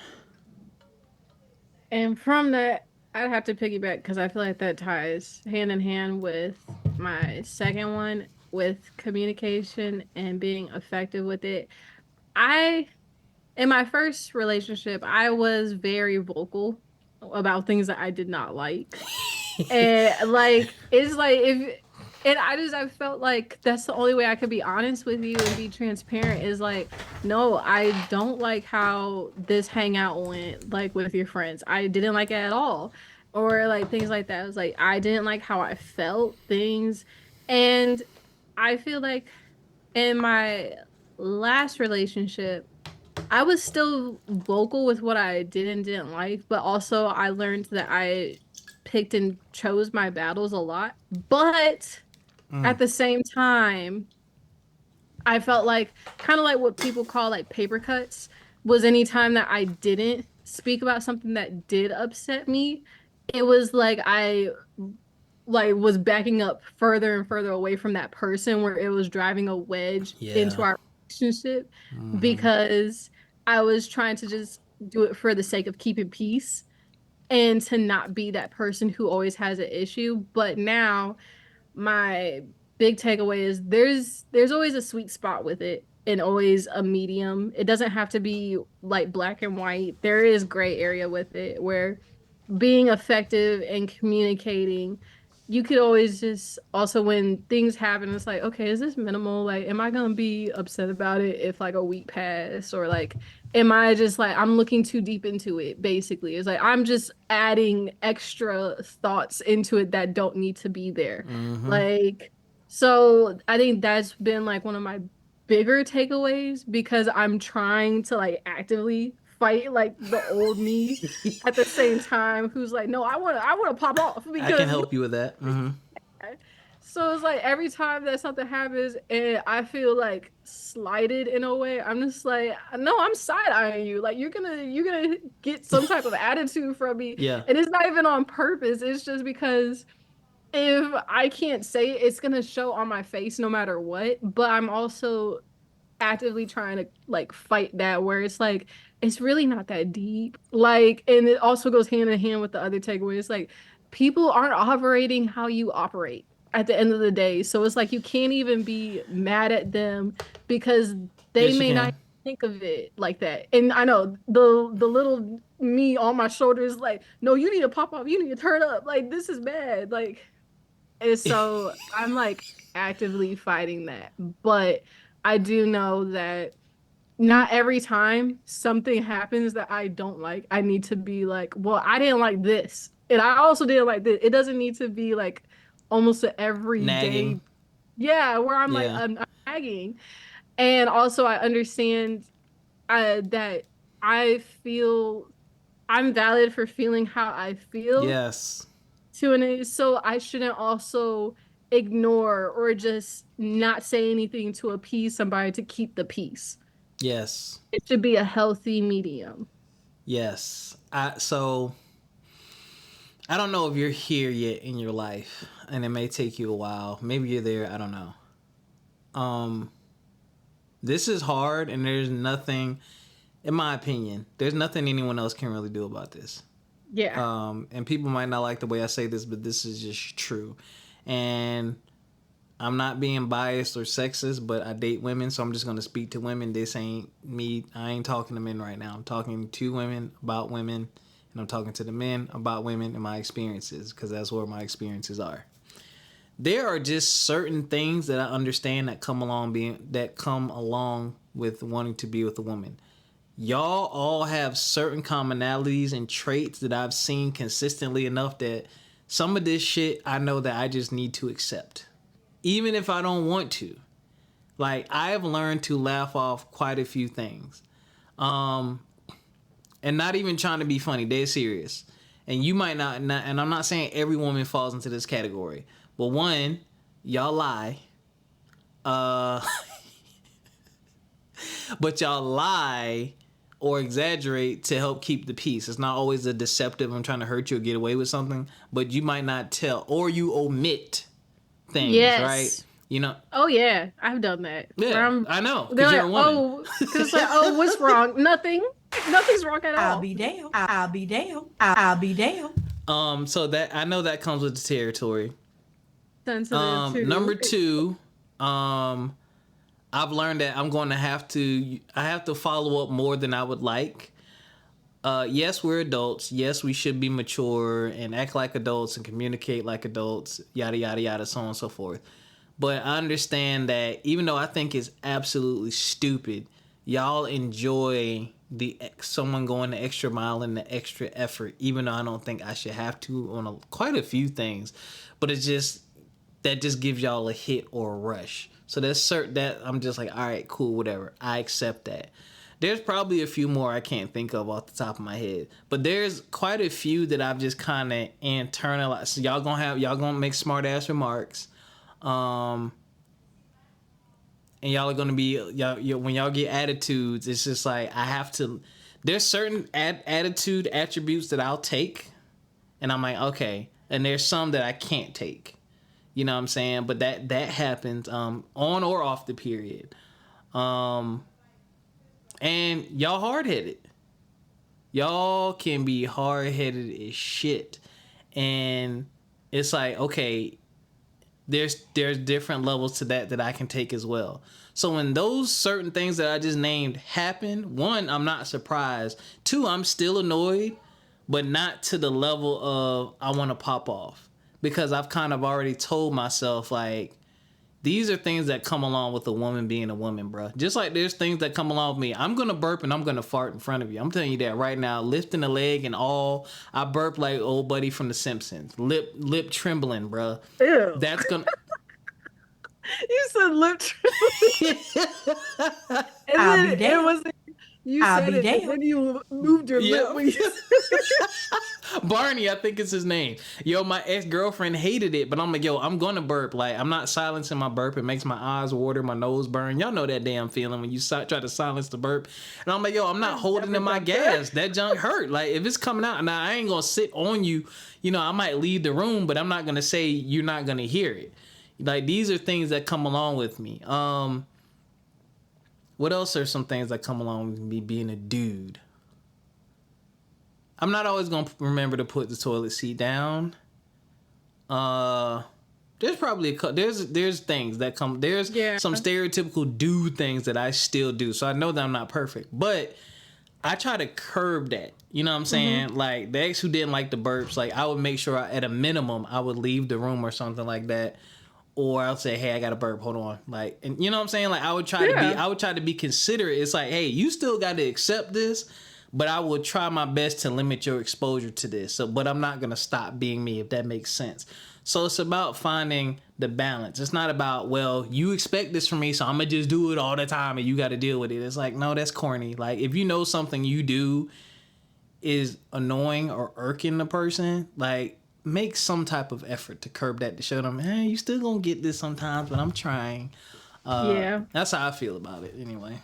And from that, I'd have to piggyback because I feel like that ties hand in hand with my second one, with communication and being effective with it. In my first relationship, I was very vocal about things that I did not like. And like, it's like, I felt like that's the only way I could be honest with you and be transparent is like, no, I don't like how this hangout went, like with your friends. I didn't like it at all. Or like things like that. It was like, I didn't like how I felt things. And I feel like in my last relationship, I was still vocal with what I did and didn't like, but also I learned that I picked and chose my battles a lot. But at the same time, I felt like kind of like what people call like paper cuts was any time that I didn't speak about something that did upset me, it was like I like was backing up further and further away from that person where it was driving a wedge into Yeah. our relationship Mm-hmm. because I was trying to just do it for the sake of keeping peace and to not be that person who always has an issue. But now my big takeaway is there's always a sweet spot with it and always a medium. It doesn't have to be like black and white. There is gray area with it where being effective and communicating, you could always just also when things happen, it's like, okay, is this minimal? Like, am I gonna be upset about it if like a week passed? Or like, am I just like I'm looking too deep into it, basically? It's like I'm just adding extra thoughts into it that don't need to be there. Mm-hmm. Like, so I think that's been like one of my bigger takeaways because I'm trying to like actively fight like the old me at the same time who's like, no, I want to pop off I can because help you with that. Mm-hmm. so it's like every time that something happens and I feel like slighted in a way, I'm just like, no, I'm side eyeing you. Like you're gonna get some type of attitude from me. Yeah. And it's not even on purpose. It's just because if I can't say it, it's gonna show on my face no matter what. But I'm also actively trying to like fight that where it's like it's really not that deep. Like, and it also goes hand in hand with the other takeaway. It's like people aren't operating how you operate at the end of the day. So it's like you can't even be mad at them because they Yes, you may can. not think of it like that. And I know the little me on my shoulders like, no, you need to pop off, you need to turn up. Like this is bad. Like and so I'm like actively fighting that. But I do know that not every time something happens that I don't like, I need to be like, well, I didn't like this. And I also didn't like this. It doesn't need to be like almost an Nagging. everyday, yeah, where I'm like, Yeah. I'm nagging. And also, I understand that I feel I'm valid for feeling how I feel Yes. to an age, so I shouldn't also ignore or just not say anything to appease somebody to keep the peace. Yes. It should be a healthy medium. Yes. So I don't know if you're here yet in your life, and it may take you a while. Maybe you're there. I don't know. Um, this is hard, and there's nothing, in my opinion, there's nothing anyone else can really do about this. Yeah. And people might not like the way I say this, but this is just true. And I'm not being biased or sexist, but I date women, so I'm just gonna speak to women. This ain't me. I ain't talking to men right now. I'm talking to women about women, and I'm talking to the men about women and my experiences, because that's where my experiences are. There are just certain things that I understand that come along with wanting to be with a woman. Y'all all have certain commonalities and traits that I've seen consistently enough that some of this shit I know that I just need to accept, even if I don't want to. Like, I have learned to laugh off quite a few things, and not even trying to be funny. They're serious, and you might not. And I'm not saying every woman falls into this category, but one, y'all lie. Uh, but y'all lie or exaggerate to help keep the peace. It's not always a deceptive, I'm trying to hurt you or get away with something, but you might not tell, or you omit things, right? Yes. You know, Oh yeah, I've done that. Where yeah, I'm I know, they're because you're like, a woman. oh, because it's like, oh, what's wrong? Nothing. Nothing's wrong at I'll all. be damned. I'll be damned. I'll be damned. So that I know that comes with the territory. Sensitive Number too. two, I've learned that I have to follow up more than I would like. Yes, we're adults. Yes, we should be mature and act like adults and communicate like adults, yada, yada, yada, so on and so forth. But I understand that even though I think it's absolutely stupid, y'all enjoy someone going the extra mile and the extra effort, even though I don't think I should have to on quite a few things. But that just gives y'all a hit or a rush. So that's certain that I'm just like, all right, cool, whatever. I accept that. There's probably a few more I can't think of off the top of my head, but there's quite a few that I've just kind of internalized. So y'all gonna make smart ass remarks, and y'all are gonna be when y'all get attitudes. It's just like I have to. There's certain attitude attributes that I'll take, and I'm like, okay. And there's some that I can't take. You know what I'm saying? But that happens on or off the period. And y'all hard headed. Y'all can be hard headed as shit. And it's like, okay, there's different levels to that I can take as well. So when those certain things that I just named happen, one, I'm not surprised. Two, I'm still annoyed, but not to the level of I want to pop off. Because I've kind of already told myself, like, these are things that come along with a woman being a woman, bro. Just like there's things that come along with me. I'm going to burp and I'm going to fart in front of you. I'm telling you that right now. Lifting a leg and all. I burp like old buddy from The Simpsons. Lip trembling, bro. Ew. That's going to... You said lip trembling. I'll be damned. It wasn't... You I'll said be it, damned. and then you moved your lip when you Barney, I think it's his name. Yo, my ex-girlfriend hated it, but I'm like, yo, I'm gonna burp. Like, I'm not silencing my burp. It makes my eyes water, my nose burn. Y'all know that damn feeling when you try to silence the burp. And I'm like, yo, I'm not holding in my gas. That junk hurt. Like, if it's coming out, now I ain't gonna sit on you. You know, I might leave the room, but I'm not gonna say you're not gonna hear it. Like, these are things that come along with me. What else are some things that come along with me being a dude? I'm not always going to remember to put the toilet seat down. There's probably there's things that come. There's some stereotypical dude things that I still do. So I know that I'm not perfect. But I try to curb that. You know what I'm saying? Like, the ex who didn't like the burps, like, I would make sure at a minimum I would leave the room or something like that. Or I'll say, hey, I got a burp. Hold on. Like, and you know what I'm saying? Like, I would try to be considerate. It's like, hey, you still got to accept this, but I will try my best to limit your exposure to this. So, but I'm not going to stop being me, if that makes sense. So it's about finding the balance. It's not about, well, you expect this from me, so I'm going to just do it all the time and you got to deal with it. It's like, no, that's corny. Like, if you know something you do is annoying or irking the person, like, make some type of effort to curb that, to show them, hey, you still gonna get this sometimes, but I'm trying. That's how I feel about it anyway.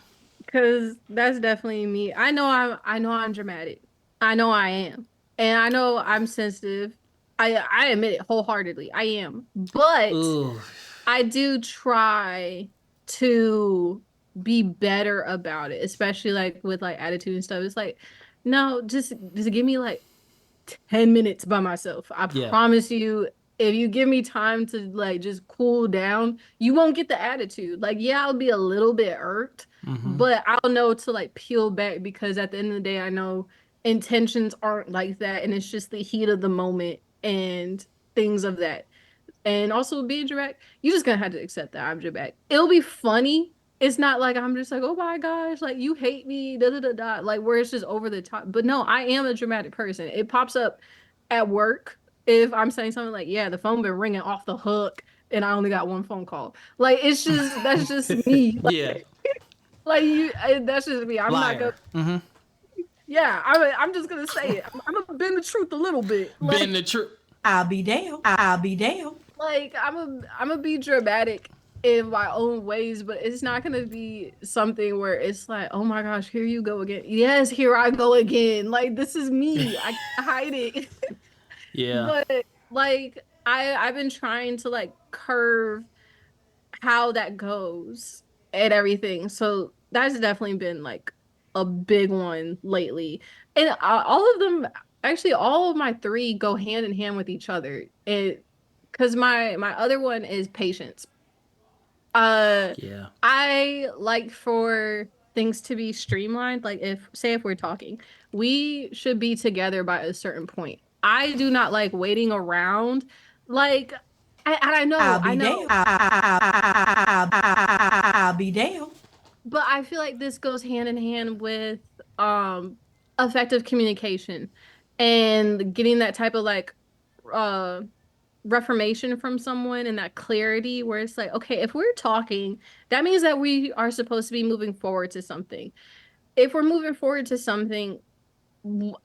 Because that's definitely me. I know I'm dramatic. I know I am. And I know I'm sensitive. I admit it wholeheartedly. I am. But Ooh. I do try to be better about it, especially like with like attitude and stuff. It's like, no, just give me like 10 minutes by myself. I promise you, if you give me time to like just cool down, you won't get the attitude. Like, yeah, I'll be a little bit irked, but I'll know to like peel back, because at the end of the day, I know intentions aren't like that, and it's just the heat of the moment and things of that. And also being dramatic, you're just gonna have to accept that I'm dramatic. It'll be funny. It's not like I'm just like, oh my gosh, like you hate me, da da da da, like where it's just over the top. But no, I am a dramatic person. It pops up at work if I'm saying something like, yeah, the phone been ringing off the hook and I only got one phone call. Like, it's just, that's just me. Like, that's just me. I'm Liar. not gonna. Yeah, I'm just gonna say it. I'm gonna bend the truth a little bit. Like, Bend the truth. I'll be damned. I'll be damned. like I'm gonna be dramatic in my own ways, but it's not gonna be something where it's like, oh my gosh, here you go again. Yes, here I go again. Like, this is me. I can't hide it. Yeah. But like I've been trying to like curve how that goes and everything. So that's definitely been like a big one lately. And all of them, actually, all of my three go hand in hand with each other. Because my other one is patience. I like for things to be streamlined. Like, if we're talking, we should be together by a certain point. I do not like waiting around. Like, I know, I know. I'll be damned. But I feel like this goes hand in hand with effective communication and getting that type of like uh reformation from someone, and that clarity where it's like, okay, if we're talking, that means that we are supposed to be moving forward to something. If we're moving forward to something,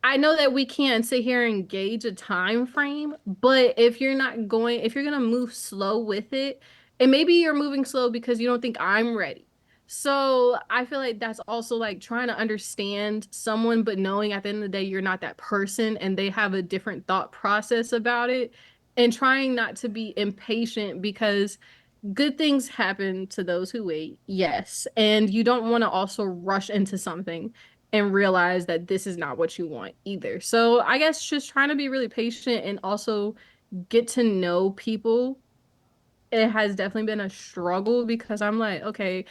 I know that we can't sit here and gauge a time frame, but if you're going to move slow with it, and maybe you're moving slow because you don't think I'm ready. So I feel like that's also like trying to understand someone, but knowing at the end of the day you're not that person and they have a different thought process about it, and trying not to be impatient because good things happen to those who wait, yes. And you don't want to also rush into something and realize that this is not what you want either. So I guess just trying to be really patient and also get to know people. It has definitely been a struggle because I'm like, okay,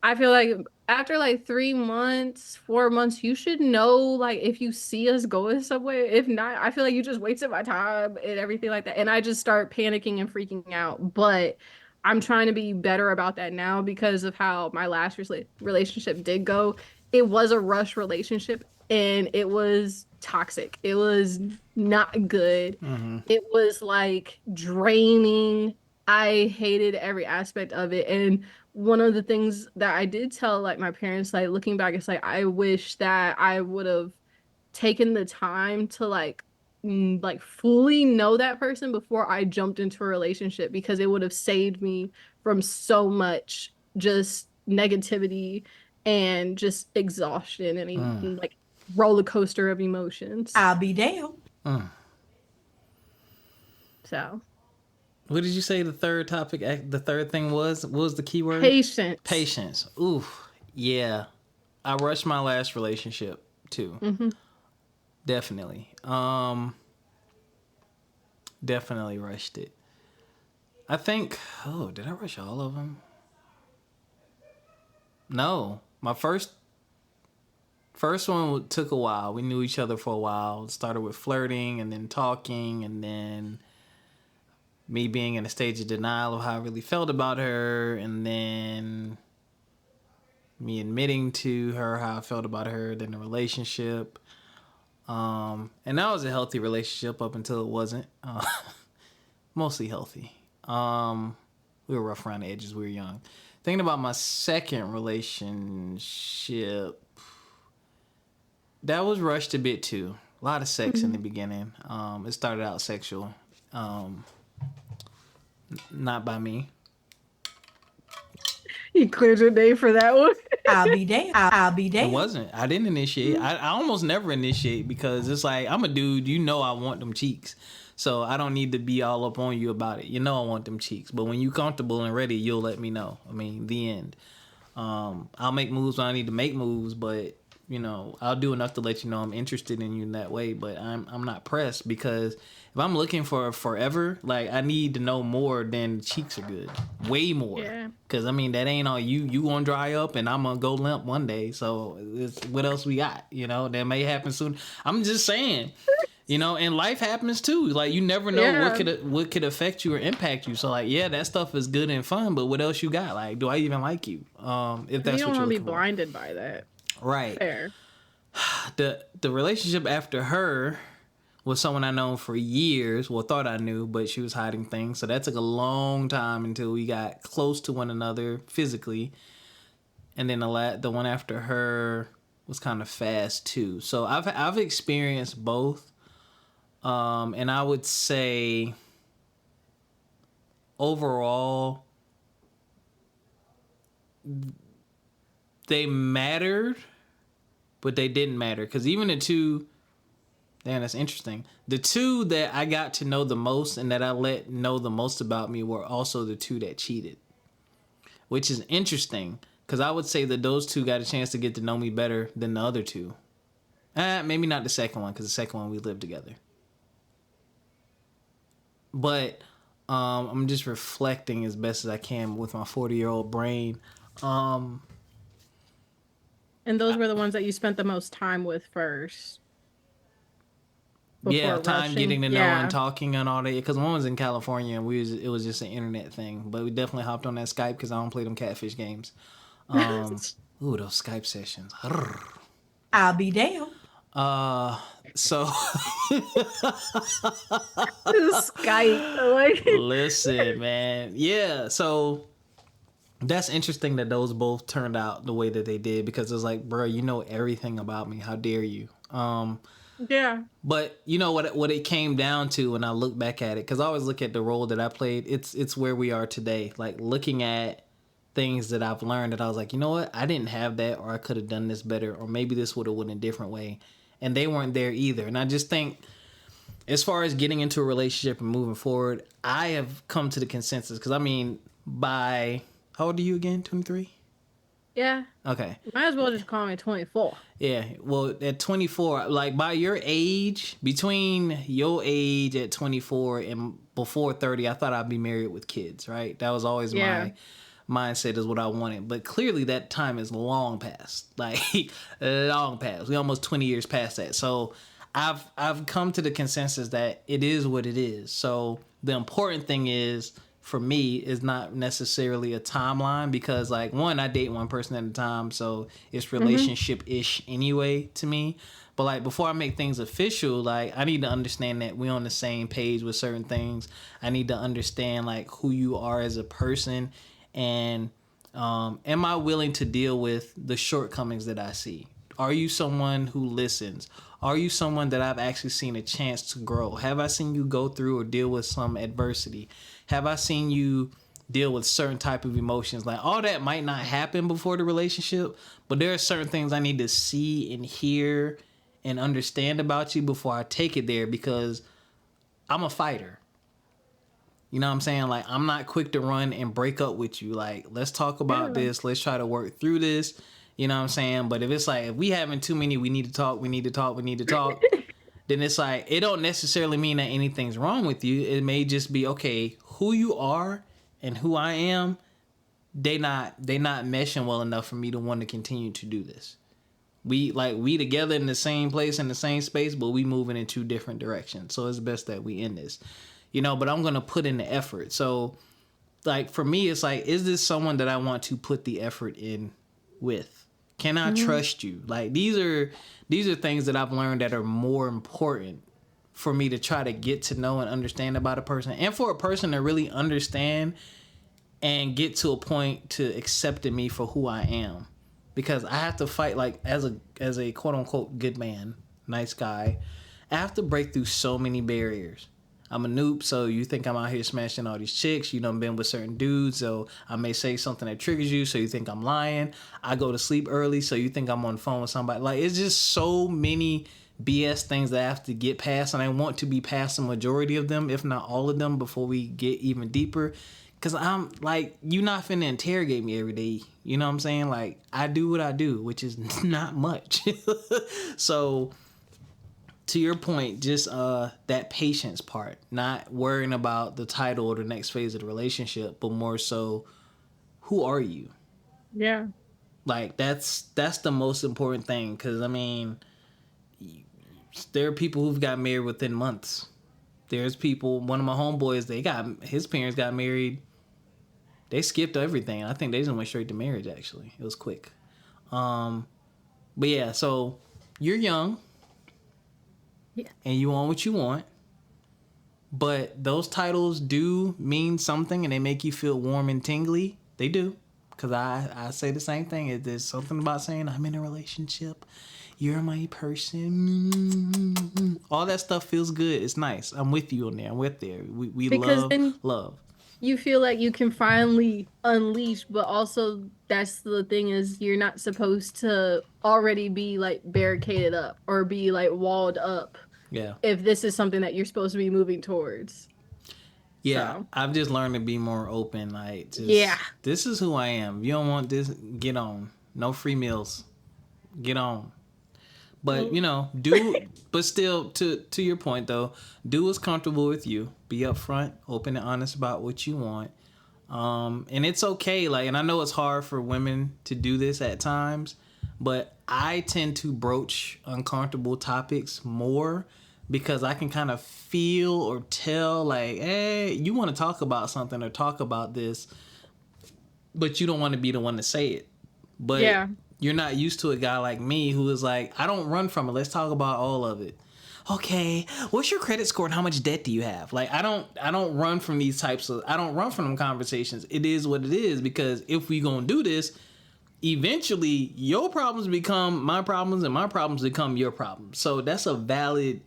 I feel like after like 3 months, 4 months, you should know like if you see us going somewhere. If not, I feel like you just wasted my time and everything like that. And I just start panicking and freaking out. But I'm trying to be better about that now because of how my last relationship did go. It was a rush relationship and it was toxic. It was not good. Mm-hmm. It was like draining. I hated every aspect of it. And one of the things that I did tell like my parents, like looking back, it's like I wish that I would have taken the time to like fully know that person before I jumped into a relationship because it would have saved me from so much just negativity and just exhaustion and Mm. like roller coaster of emotions. I'll be damned. Mm. So What did you say the third topic, the third thing was? What was the key word? patience. Patience. Ooh, yeah. I rushed my last relationship too. Mm-hmm. Definitely. Definitely rushed it. I think, did I rush all of them? No. My first one took a while. We knew each other for a while. It started with flirting and then talking and then me being in a stage of denial of how I really felt about her, and then me admitting to her how I felt about her, then the relationship. And that was a healthy relationship up until it wasn't. Mostly healthy. We were rough around the edges. We were young. Thinking about my second relationship, that was rushed a bit too. A lot of sex in the beginning. It started out sexual. Not by me. You cleared your day for that one. I'll be damned. I'll be It damned. wasn't. I didn't initiate. I almost never initiate because it's like, I'm a dude, I want them cheeks. So I don't need to be all up on you about it. I want them cheeks. But when you comfortable and ready, you'll let me know. I mean, the end. I'll make moves when I need to make moves, but I'll do enough to let you know I'm interested in you in that way. But I'm not pressed because if I'm looking for forever, like I need to know more than the cheeks are good, way more. Yeah. Because that ain't all you. You gonna dry up and I'm gonna go limp one day. So what else we got? That may happen soon. I'm just saying. And life happens too. Like you never know what could affect you or impact you. So like, yeah, that stuff is good and fun, but what else you got? Like, do I even like you? If that's you don't what want you're to be looking for. blinded by that. Right. Fair. The relationship after her was someone I known for years. Well, thought I knew, but she was hiding things. So that took a long time until we got close to one another physically. And then the one after her was kind of fast too. So I've experienced both. And I would say overall they mattered, but they didn't matter. Because even the two, damn, that's interesting. The two that I got to know the most and that I let know the most about me were also the two that cheated. Which is interesting. Because I would say that those two got a chance to get to know me better than the other two. Maybe not the second one, because the second one we lived together. But I'm just reflecting as best as I can with my 40-year-old brain. And those were the ones that you spent the most time with first. Yeah, time rushing. getting to know and talking and all that. Because one was in California and it was just an internet thing. But we definitely hopped on that Skype because I don't play them catfish games. Ooh, those Skype sessions. I'll be damned. So Skype. Like listen, man. Yeah, so that's interesting that those both turned out the way that they did because it's like, bro, you know everything about me. How dare you? yeah. But you know what it came down to when I look back at it, because I always look at the role that I played. It's where we are today. Like looking at things that I've learned that I was like, you know what, I didn't have that, or I could have done this better, or maybe this would have went a different way, and they weren't there either. And I just think, as far as getting into a relationship and moving forward, I have come to the consensus, because I mean, by how old are you again? 23? Yeah. Okay. Might as well just call me 24. Yeah. Well, at 24, like by your age, between your age at 24 and before 30, I thought I'd be married with kids, right? That was always my mindset, is what I wanted. But clearly that time is long past. Like, long past. We almost 20 years past that. So I've come to the consensus that it is what it is. So the important thing is, for me, is not necessarily a timeline, because like, one, I date one person at a time, so it's relationship-ish anyway to me. But like, before I make things official, like, I need to understand that we're on the same page with certain things. I need to understand like who you are as a person, and am I willing to deal with the shortcomings that I see? Are you someone who listens? Are you someone that I've actually seen a chance to grow? Have I seen you go through or deal with some adversity? Have I seen you deal with certain type of emotions? Like, all that might not happen before the relationship, but there are certain things I need to see and hear and understand about you before I take it there, because I'm a fighter. You know what I'm saying? Like, I'm not quick to run and break up with you. Like, let's talk about this. Let's try to work through this. You know what I'm saying? But if it's like, if we having too many, we need to talk, then it's like, it don't necessarily mean that anything's wrong with you. It may just be, okay, who you are and who I am, they not meshing well enough for me to want to continue to do this. We together in the same place, in the same space, but we moving in two different directions. So it's best that we end this. You know, but I'm going to put in the effort. So like, for me, it's like, is this someone that I want to put the effort in with? Can I trust you? Like, these are things that I've learned that are more important for me to try to get to know and understand about a person, and for a person to really understand and get to a point to accepting me for who I am. Because I have to fight, like, as a quote unquote good man, nice guy, I have to break through so many barriers. I'm a noob, so you think I'm out here smashing all these chicks. You done been with certain dudes, so I may say something that triggers you, so you think I'm lying. I go to sleep early, so you think I'm on the phone with somebody. Like, it's just so many BS things that I have to get past, and I want to be past the majority of them, if not all of them, before we get even deeper. Because I'm like, you not finna interrogate me every day. You know what I'm saying? Like, I do what I do, which is not much. So, to your point, just that patience part, not worrying about the title or the next phase of the relationship, but more so, who are you? Yeah. Like, that's the most important thing, because, I mean, there are people who've got married within months. There's people, one of my homeboys, his parents got married, they skipped everything. I think they just went straight to marriage, actually. It was quick. But yeah, so you're young. Yeah. And you want what you want. But those titles do mean something, and they make you feel warm and tingly. They do. Because I say the same thing. There's something about saying, I'm in a relationship. You're my person. All that stuff feels good. It's nice. I'm with you on there. I'm with there. We love. You feel like you can finally unleash, but also that's the thing, is you're not supposed to already be like barricaded up or be like walled up. Yeah. If this is something that you're supposed to be moving towards. Yeah. So. I've just learned to be more open. Like, this is who I am. If you don't want this, get on. No free meals. Get on. But, you know, but still, to your point, though, do what's comfortable with you. Be upfront, open and honest about what you want. And it's okay. Like, and I know it's hard for women to do this at times, but I tend to broach uncomfortable topics more, because I can kind of feel or tell, like, hey, you want to talk about something or talk about this, but you don't want to be the one to say it. But you're not used to a guy like me who is like, I don't run from it. Let's talk about all of it. Okay, what's your credit score and how much debt do you have? Like, I don't run from these I don't run from them conversations. It is what it is, because if we gonna do this, eventually your problems become my problems and my problems become your problems. So that's a valid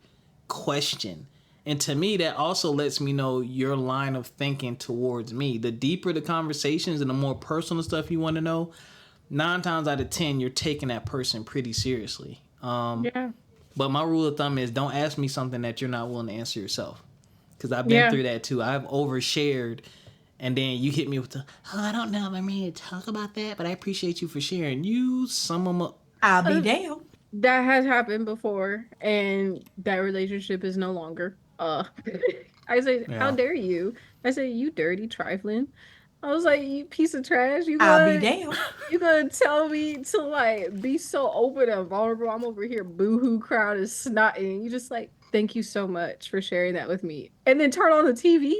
question. And to me, that also lets me know your line of thinking towards me. The deeper the conversations and the more personal stuff you want to know, 9 times out of 10, you're taking that person pretty seriously. Yeah. But my rule of thumb is don't ask me something that you're not willing to answer yourself. Because I've been Yeah. through that too. I've overshared, and then you hit me with the, I don't know if I'm ready to talk about that, but I appreciate you for sharing. You sum them up. I'll be damned. That has happened before, and that relationship is no longer. I said, Yeah. "How dare you?" I said, "You dirty trifling." I was like, "You piece of trash! I'll be damned. You gonna tell me to like be so open and vulnerable? I'm over here, boohoo crowd is snotting. You just like, thank you so much for sharing that with me, and then turn on the TV.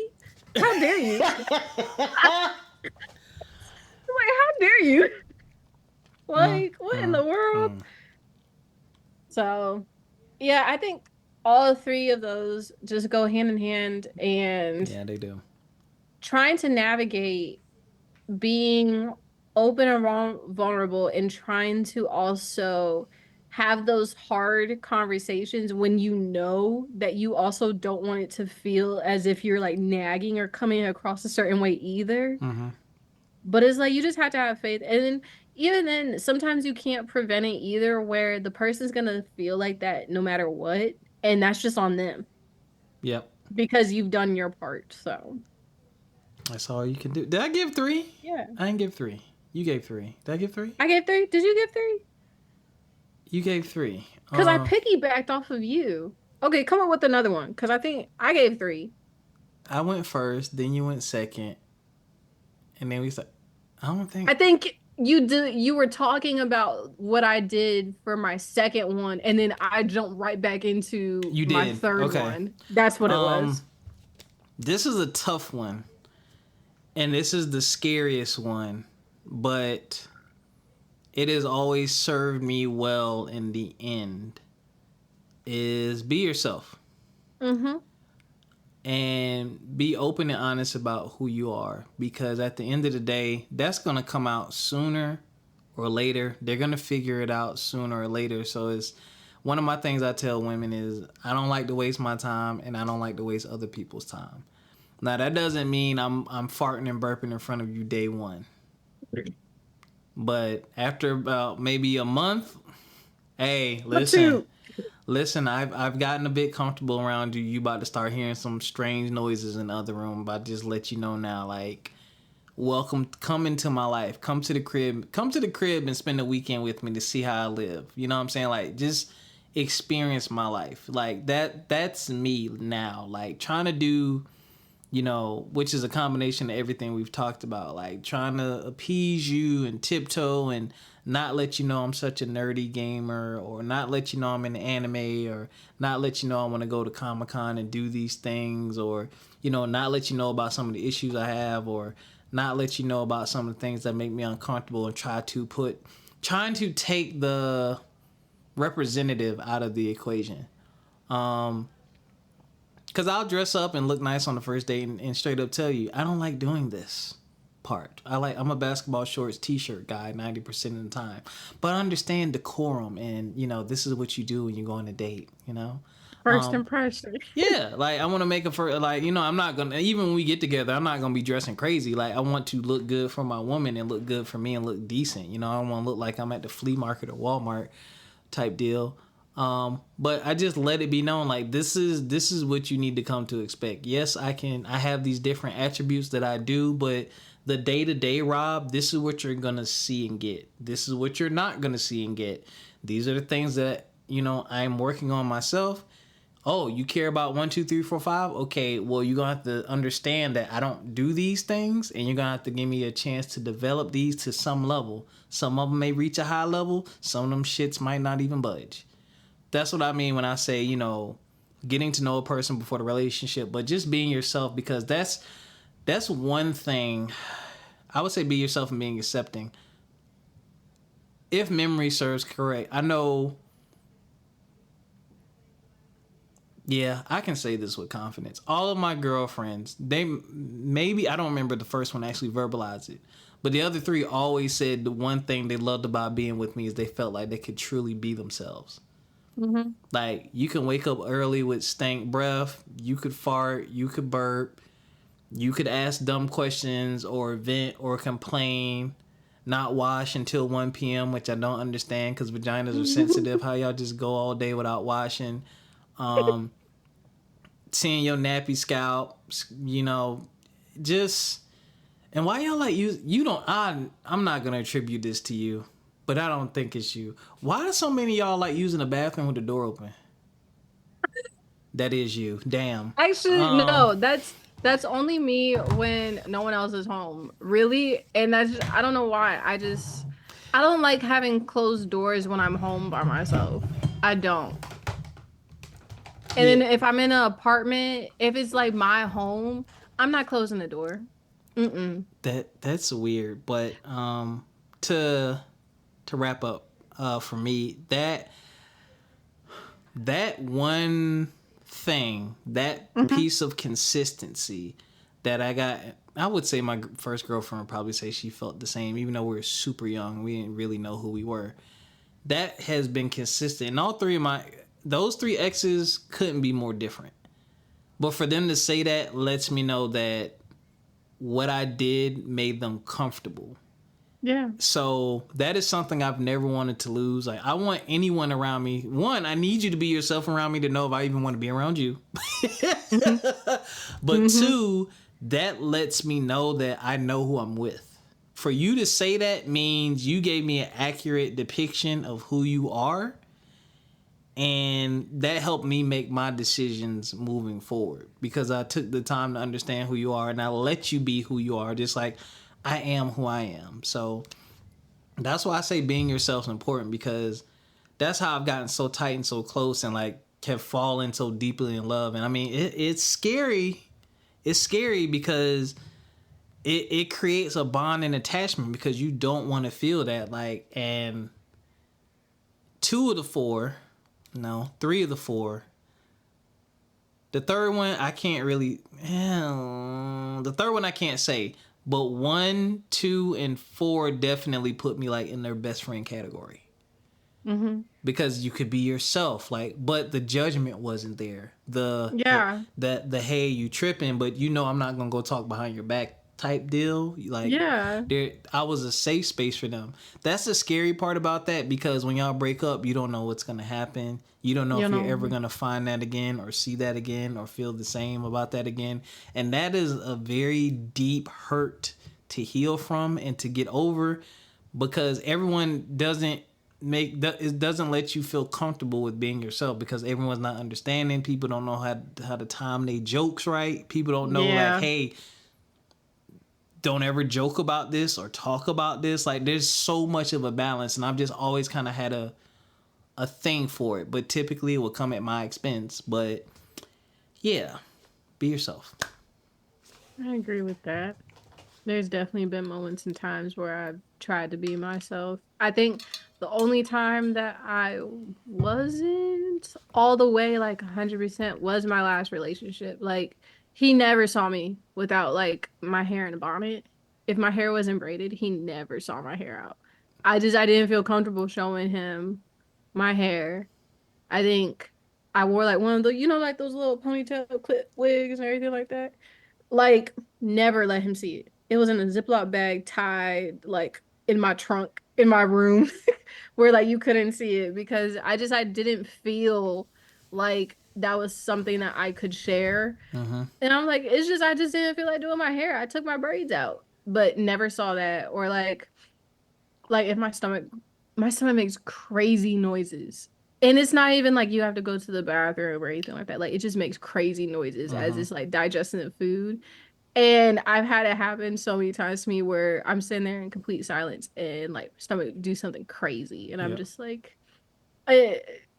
How dare you? Like, how dare you? Like, what in the world?" So, yeah, I think all 3 of those just go hand in hand, and Yeah, they do. trying to navigate being open and vulnerable and trying to also have those hard conversations when you know that you also don't want it to feel as if you're like nagging or coming across a certain way either. But it's like you just have to have faith. And then even then, sometimes you can't prevent it either, where the person's gonna feel like that no matter what, and that's just on them. Yep. Because you've done your part. So that's all you can do. Did I give 3? yeah. I didn't give 3. You gave 3. Did I give 3? I gave 3. Did you give 3? You gave 3. Because I piggybacked off of you. Okay, come up with another one. Because I think I gave 3. I went first, then you went second, and then we said, I think you were talking about what I did for my second one, and then I jumped right back into my third one. That's what it was. This is a tough one, and this is the scariest one, but it has always served me well in the end, is be yourself. And be open and honest about who you are, because at the end of the day, that's going to come out sooner or later. They're going to figure it out sooner or later. So it's one of my things I tell women is I don't like to waste my time, and I don't like to waste other people's time. Now, that doesn't mean I'm farting and burping in front of you day one. But after about maybe a month, hey, listen, I've gotten a bit comfortable around you. You about to start hearing some strange noises in the other room. But I just let you know now, like, welcome, come into my life. Come to the crib and spend the weekend with me to see how I live. You know what I'm saying? Like, just experience my life. Like, that's me now. Like, trying to do, you know, which is a combination of everything we've talked about. Like, trying to appease you and tiptoe and not let you know I'm such a nerdy gamer, or not let you know I'm in the anime, or not let you know I want to go to Comic-Con and do these things, or, you know, not let you know about some of the issues I have, or not let you know about some of the things that make me uncomfortable, and trying to take the representative out of the equation. Because I'll dress up and look nice on the first date and straight up tell you, I don't like doing this part. I'm a basketball shorts t-shirt guy 90% of the time. But I understand decorum, and, you know, this is what you do when you go on a date, you know? First impression. Yeah, like, I want to make a first, like, you know, I'm not going to, even when we get together, I'm not going to be dressing crazy. Like, I want to look good for my woman and look good for me and look decent. You know, I don't want to look like I'm at the flea market or Walmart type deal. But I just let it be known, like, this is what you need to come to expect. Yes, I have these different attributes that I do, but the day-to-day Rob, this is what you're gonna see and get. This is what you're not gonna see and get. These are the things that, you know, I'm working on myself. Oh, you care about 1, 2, 3, 4, 5? Okay, well, you're gonna have to understand that I don't do these things, and you're gonna have to give me a chance to develop these to some level. Some of them may reach a high level, some of them shits might not even budge. That's what I mean when I say, you know, getting to know a person before the relationship, but just being yourself, because that's one thing. I would say be yourself and being accepting. If memory serves correct, I know. Yeah, I can say this with confidence. All of my girlfriends, I don't remember the first one actually verbalized it, but the other 3 always said the one thing they loved about being with me is they felt like they could truly be themselves. Mm-hmm. Like, you can wake up early with stank breath. You could fart. You could burp. You could ask dumb questions or vent or complain. Not wash until 1 p.m., which I don't understand because vaginas are sensitive. How y'all just go all day without washing? Seeing your nappy scalp, you know, just... And why y'all like you don't... I'm not going to attribute this to you, but I don't think it's you. Why do so many of y'all like using the bathroom with the door open? That is you. Damn. Actually, no, that's only me when no one else is home. Really? And that's just, I don't know why. I don't like having closed doors when I'm home by myself. I don't. And then if I'm in an apartment, if it's like my home, I'm not closing the door. Mm-mm. That's weird, but to wrap up for me, that one thing, that piece of consistency that I got, I would say my first girlfriend would probably say she felt the same, even though we were super young, we didn't really know who we were. That has been consistent, and those three exes couldn't be more different. But for them to say that lets me know that what I did made them comfortable. Yeah. So that is something I've never wanted to lose. Like, I want anyone around me. One, I need you to be yourself around me to know if I even want to be around you. But two, that lets me know that I know who I'm with. For you to say that means you gave me an accurate depiction of who you are. And that helped me make my decisions moving forward because I took the time to understand who you are and I let you be who you are, just like I am who I am. So that's why I say being yourself is important, because that's how I've gotten so tight and so close and like kept falling so deeply in love. And I mean, it's scary. It's scary because it creates a bond and attachment because you don't want to feel that. Like, and 3 of the 4. The third one, I can't really... the third one I can't say. But 1, 2, and 4 definitely put me like in their best friend category. Mm-hmm. Because you could be yourself. But the judgment wasn't there. The hey, you tripping, but you know I'm not going to go talk behind your back type deal. I was a safe space for them. That's the scary part about that, because when y'all break up, you don't know what's gonna happen. You don't know if you're ever gonna find that again or see that again or feel the same about that again. And that is a very deep hurt to heal from and to get over, because everyone doesn't let you feel comfortable with being yourself, because everyone's not understanding. People don't know how to time their jokes right. People don't know like, hey, don't ever joke about this or talk about this. Like, there's so much of a balance, and I've just always kind of had a thing for it, but typically it will come at my expense. But yeah, be yourself. I agree with that. There's definitely been moments and times where I've tried to be myself. I think the only time that I wasn't all the way like 100% was my last relationship. Like, he never saw me without like my hair in a bonnet. If my hair wasn't braided, he never saw my hair out. I didn't feel comfortable showing him my hair. I think I wore like one of the, like those little ponytail clip wigs and everything like that. Like, never let him see it. It was in a Ziploc bag tied like in my trunk in my room where like you couldn't see it, because I didn't feel like that was something that I could share. And I'm like, I just didn't feel like doing my hair. I took my braids out, but never saw that. Or like if my stomach makes crazy noises. And it's not even like you have to go to the bathroom or anything like that. Like, it just makes crazy noises as it's like digesting the food. And I've had it happen so many times to me where I'm sitting there in complete silence and like stomach do something crazy. And I'm just like,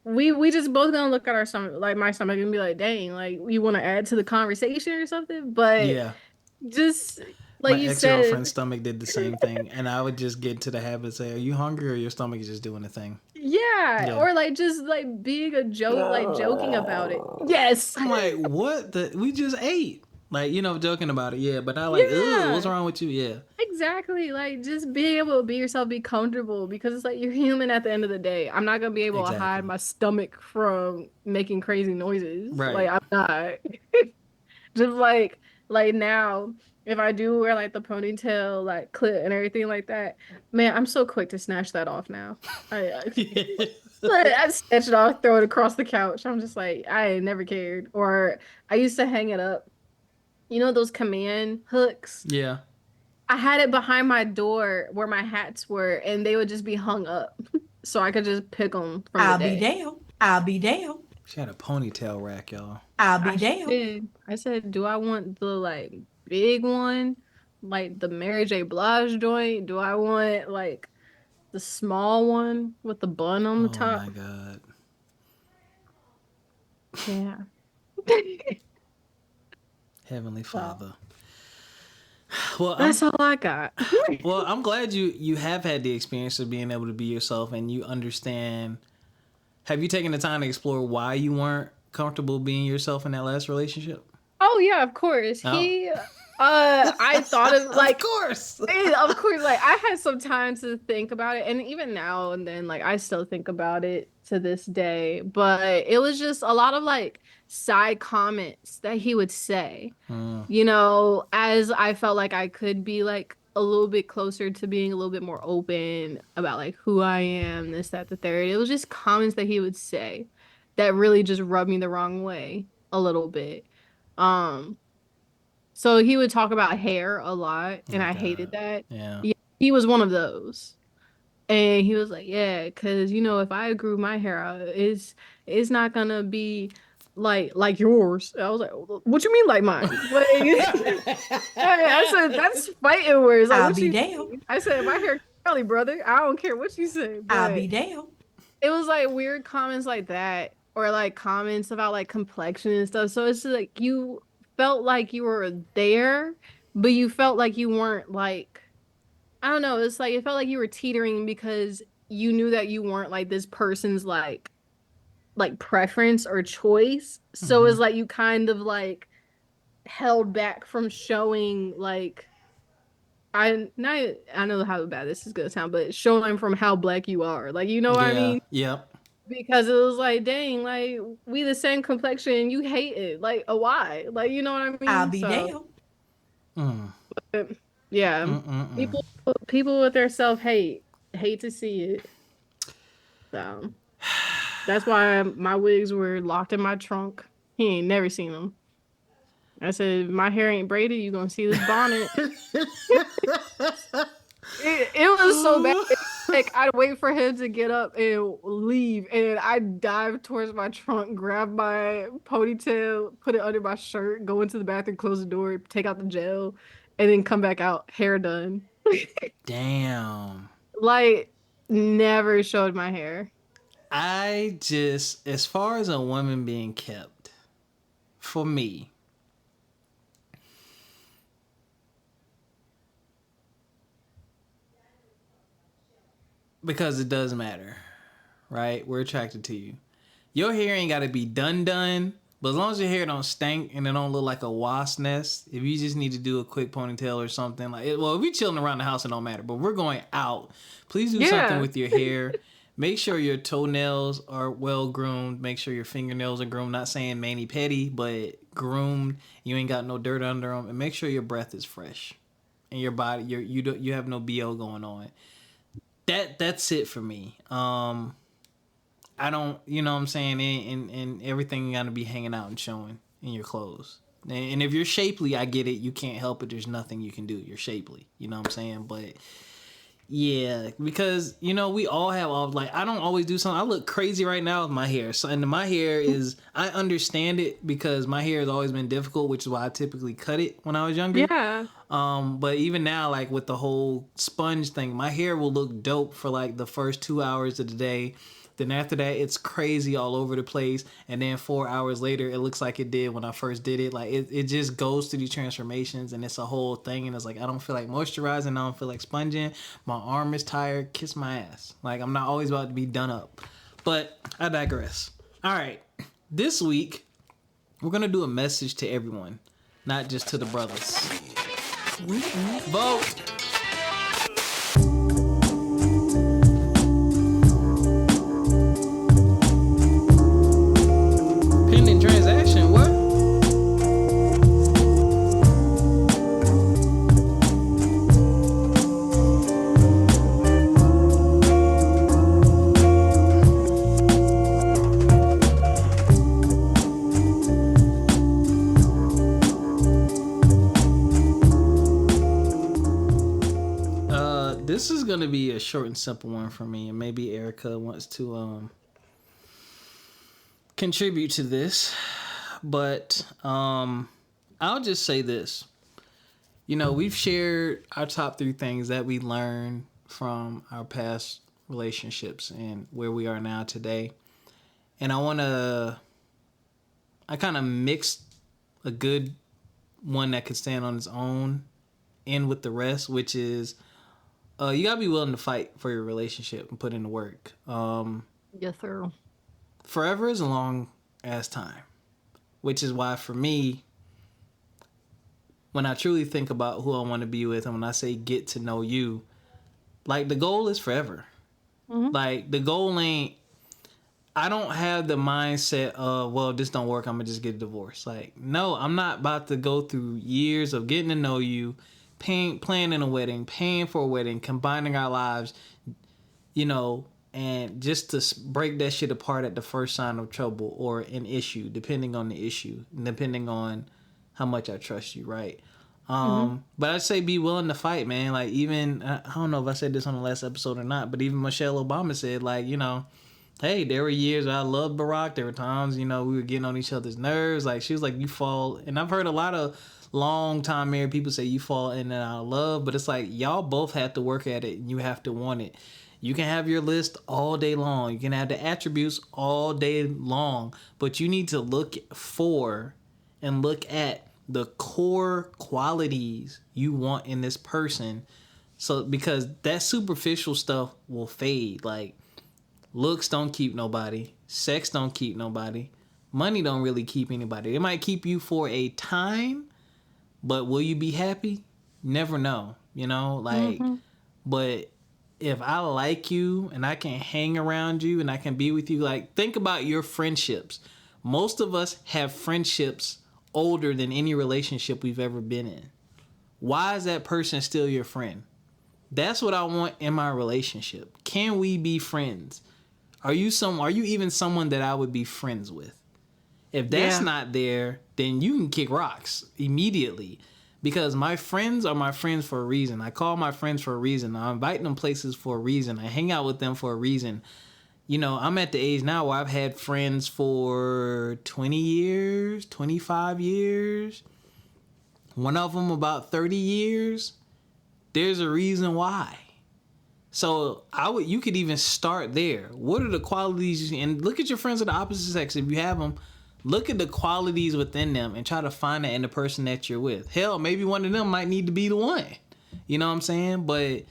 we just both gonna look at our stomach, like my stomach, and be like, dang, like, you want to add to the conversation or something? But just like my you ex-girlfriend's said, stomach did the same thing, and I would just get into the habit of say, are you hungry, or your stomach is just doing a thing? or like just like being a joke, like joking about it. Yes. I'm like, what? We just ate. Like, joking about it, but I like, ugh, what's wrong with you? Yeah. Exactly. Like, just being able to be yourself, be comfortable, because it's like you're human at the end of the day. I'm not gonna be able to hide my stomach from making crazy noises. Right. Like, I'm not. Just like now, if I do wear like the ponytail, like clip and everything like that, man, I'm so quick to snatch that off now. I snatch it off, throw it across the couch. I'm just like, I never cared. Or I used to hang it up. You know those command hooks? Yeah. I had it behind my door where my hats were, and they would just be hung up, so I could just pick them from I'll the be day. damned. I'll be damned. She had a ponytail rack, y'all. I'll be damned. I said, do I want the like big one, like the Mary J. Blige joint? Do I want like the small one with the bun on the top? Oh my god. Yeah. Heavenly Father. Well, that's all I got. Well, I'm glad you have had the experience of being able to be yourself and you understand. Have you taken the time to explore why you weren't comfortable being yourself in that last relationship? Oh yeah, of course. Oh. I thought of like, of course, like I had some time to think about it, and even now and then, like I still think about it to this day. But it was just a lot of like side comments that he would say, you know, as I felt like I could be like a little bit closer to being a little bit more open about like who I am, this, that, the third. It was just comments that he would say that really just rubbed me the wrong way a little bit. So he would talk about hair a lot, and I hated that. Yeah, he was one of those. And he was like, yeah, because, you know, if I grew my hair out, it's not gonna be like yours. I was like, what you mean like mine? Like, I said, that's fighting words. Like, I'll be damned. I said, my hair curly, brother. I don't care what you say. I'll be damned. It was like weird comments like that, or like comments about like complexion and stuff. So it's just like you felt like you were there, but you felt like you weren't, like, I don't know, it's like it felt like you were teetering because you knew that you weren't like this person's like preference or choice. So it's like you kind of like held back from showing like I know how bad this is gonna sound, but showing from how black you are. Like, you know what I mean? Yep. Because it was like, dang, like we the same complexion, you hate it. Like, why? Like, you know what I mean? I'll be damned. But, yeah. People with their self-hate hate to see it. So that's why my wigs were locked in my trunk. He ain't never seen them. I said, my hair ain't braided, you gonna see this bonnet. It was so bad. Like, I'd wait for him to get up and leave, and I'd dive towards my trunk, grab my ponytail, put it under my shirt, go into the bathroom, close the door, take out the gel, and then come back out, hair done. Damn. Like, never showed my hair. I just, as far as a woman being kept, for me, because it does matter, right? We're attracted to you. Your hair ain't got to be done, but as long as your hair don't stink and it don't look like a wasp nest, if you just need to do a quick ponytail or something, like, well, if you're chilling around the house, it don't matter. But we're going out. Please do something with your hair. Make sure your toenails are well groomed. Make sure your fingernails are groomed. Not saying mani-pedi, but groomed. You ain't got no dirt under them. And make sure your breath is fresh, and your body, you have no BO going on. That's it for me. I don't, you know what I'm saying, and everything got to be hanging out and showing in your clothes. And if you're shapely, I get it. You can't help it. There's nothing you can do. You're shapely. You know what I'm saying? But yeah, because, you know, we all have all, like, I don't always do something. I look crazy right now with my hair. So, and my hair is, I understand it because my hair has always been difficult, which is why I typically cut it when I was younger. Yeah. But even now, like with the whole sponge thing, my hair will look dope for like the first 2 hours of the day. Then after that, it's crazy all over the place. And then 4 hours later, it looks like it did when I first did it. Like it just goes through these transformations, and it's a whole thing. And it's like, I don't feel like moisturizing. I don't feel like sponging. My arm is tired. Kiss my ass. Like, I'm not always about to be done up. But I digress. All right. This week, we're going to do a message to everyone, not just to the brothers. Vote. This is gonna be a short and simple one for me, and maybe Ericka wants to contribute to this, but I'll just say this. You know, we've shared our top 3 things that we learned from our past relationships and where we are now today. And I kind of mixed a good one that could stand on its own in with the rest, which is you gotta be willing to fight for your relationship and put in the work. Yes, sir. Forever is a long ass time, which is why for me, when I truly think about who I want to be with, and when I say get to know you, like the goal is forever. Mm-hmm. Like the goal ain't, I don't have the mindset of, well, if this don't work, I'm going to just get a divorce. Like, no, I'm not about to go through years of getting to know you, planning a wedding, paying for a wedding, combining our lives, you know, and just to break that shit apart at the first sign of trouble or an issue, depending on the issue, depending on how much I trust you, right? But I'd say be willing to fight, man. Like, even, I don't know if I said this on the last episode or not, but even Michelle Obama said, like, you know, hey, there were years I loved Barack. There were times, you know, we were getting on each other's nerves. Like, she was like, you fall, and I've heard a lot of long-time married people say you fall in and out of love, but it's like, y'all both have to work at it, and you have to want it. You can have your list all day long. You can have the attributes all day long, but you need to look for and look at the core qualities you want in this person. So, because that superficial stuff will fade. Like, looks don't keep nobody. Sex don't keep nobody. Money don't really keep anybody. It might keep you for a time, but will you be happy? Never know, you know? Like, but if I like you and I can hang around you and I can be with you, like, think about your friendships. Most of us have friendships older than any relationship we've ever been in. Why is that person still your friend? That's what I want in my relationship. Can we be friends? Are you even someone that I would be friends with? If that's not there, then you can kick rocks immediately. Because my friends are my friends for a reason. I call my friends for a reason. I invite them places for a reason. I hang out with them for a reason. You know, I'm at the age now where I've had friends for 20 years, 25 years. One of them about 30 years. There's a reason why. So you could even start there. What are the qualities? And look at your friends of the opposite sex. If you have them, look at the qualities within them and try to find that in the person that you're with. Hell, maybe one of them might need to be the one. You know what I'm saying? But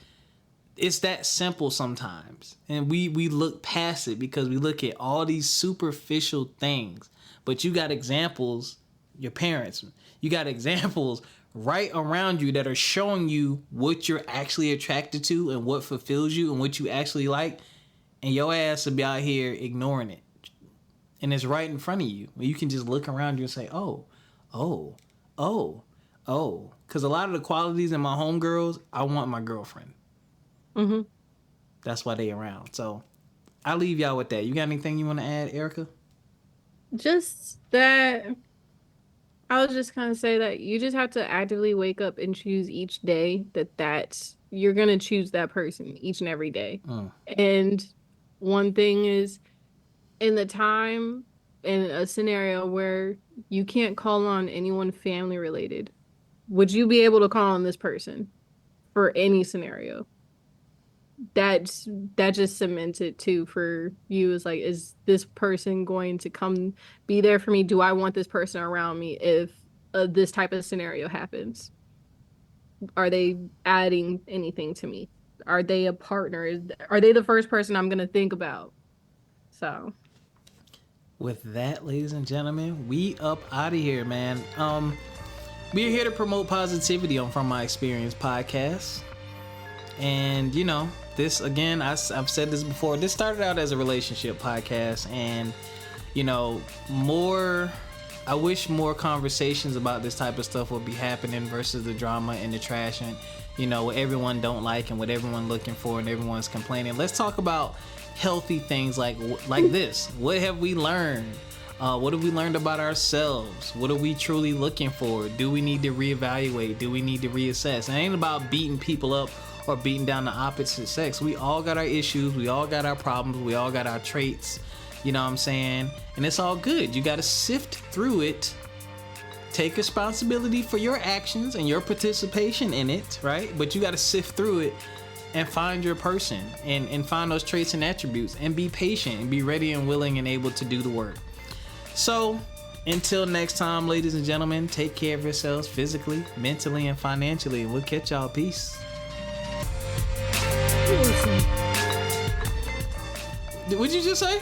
it's that simple sometimes. And we look past it because we look at all these superficial things. But you got examples, your parents, you got examples right around you that are showing you what you're actually attracted to and what fulfills you and what you actually like. And your ass will be out here ignoring it. And it's right in front of you. You can just look around you and say, oh. Because a lot of the qualities in my homegirls, I want my girlfriend. Mm-hmm. That's why they around. So I'll leave y'all with that. You got anything you want to add, Ericka? Just that I was just kind of say that you just have to actively wake up and choose each day that's you're going to choose that person each and every day. And one thing is, in the time, in a scenario where you can't call on anyone family related, would you be able to call on this person for any scenario? That just cements it too for you. Is like, is this person going to come be there for me? Do I want this person around me if this type of scenario happens? Are they adding anything to me? Are they a partner? Are they the first person I'm going to think about? So with that, ladies and gentlemen, we up out of here, man. We're here to promote positivity on From My Experience podcast. And, you know, this, again, I've said this before, this started out as a relationship podcast. And, you know, I wish more conversations about this type of stuff would be happening versus the drama and the trash and, you know, what everyone don't like and what everyone looking for and everyone's complaining. Let's talk about healthy things like this. What have we learned? What have we learned about ourselves? What are we truly looking for? Do we need to reevaluate? Do we need to reassess? It ain't about beating people up or beating down the opposite sex. We all got our issues. We all got our problems. We all got our traits. You know what I'm saying? And it's all good. You got to sift through it. Take responsibility for your actions and your participation in it, right? But you got to sift through it and find your person and find those traits and attributes and be patient and be ready and willing and able to do the work. So until next time, ladies and gentlemen, take care of yourselves physically, mentally, and financially. And we'll catch y'all. Peace. What'd you just say?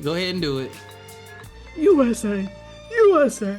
Go ahead and do it. USA. USA.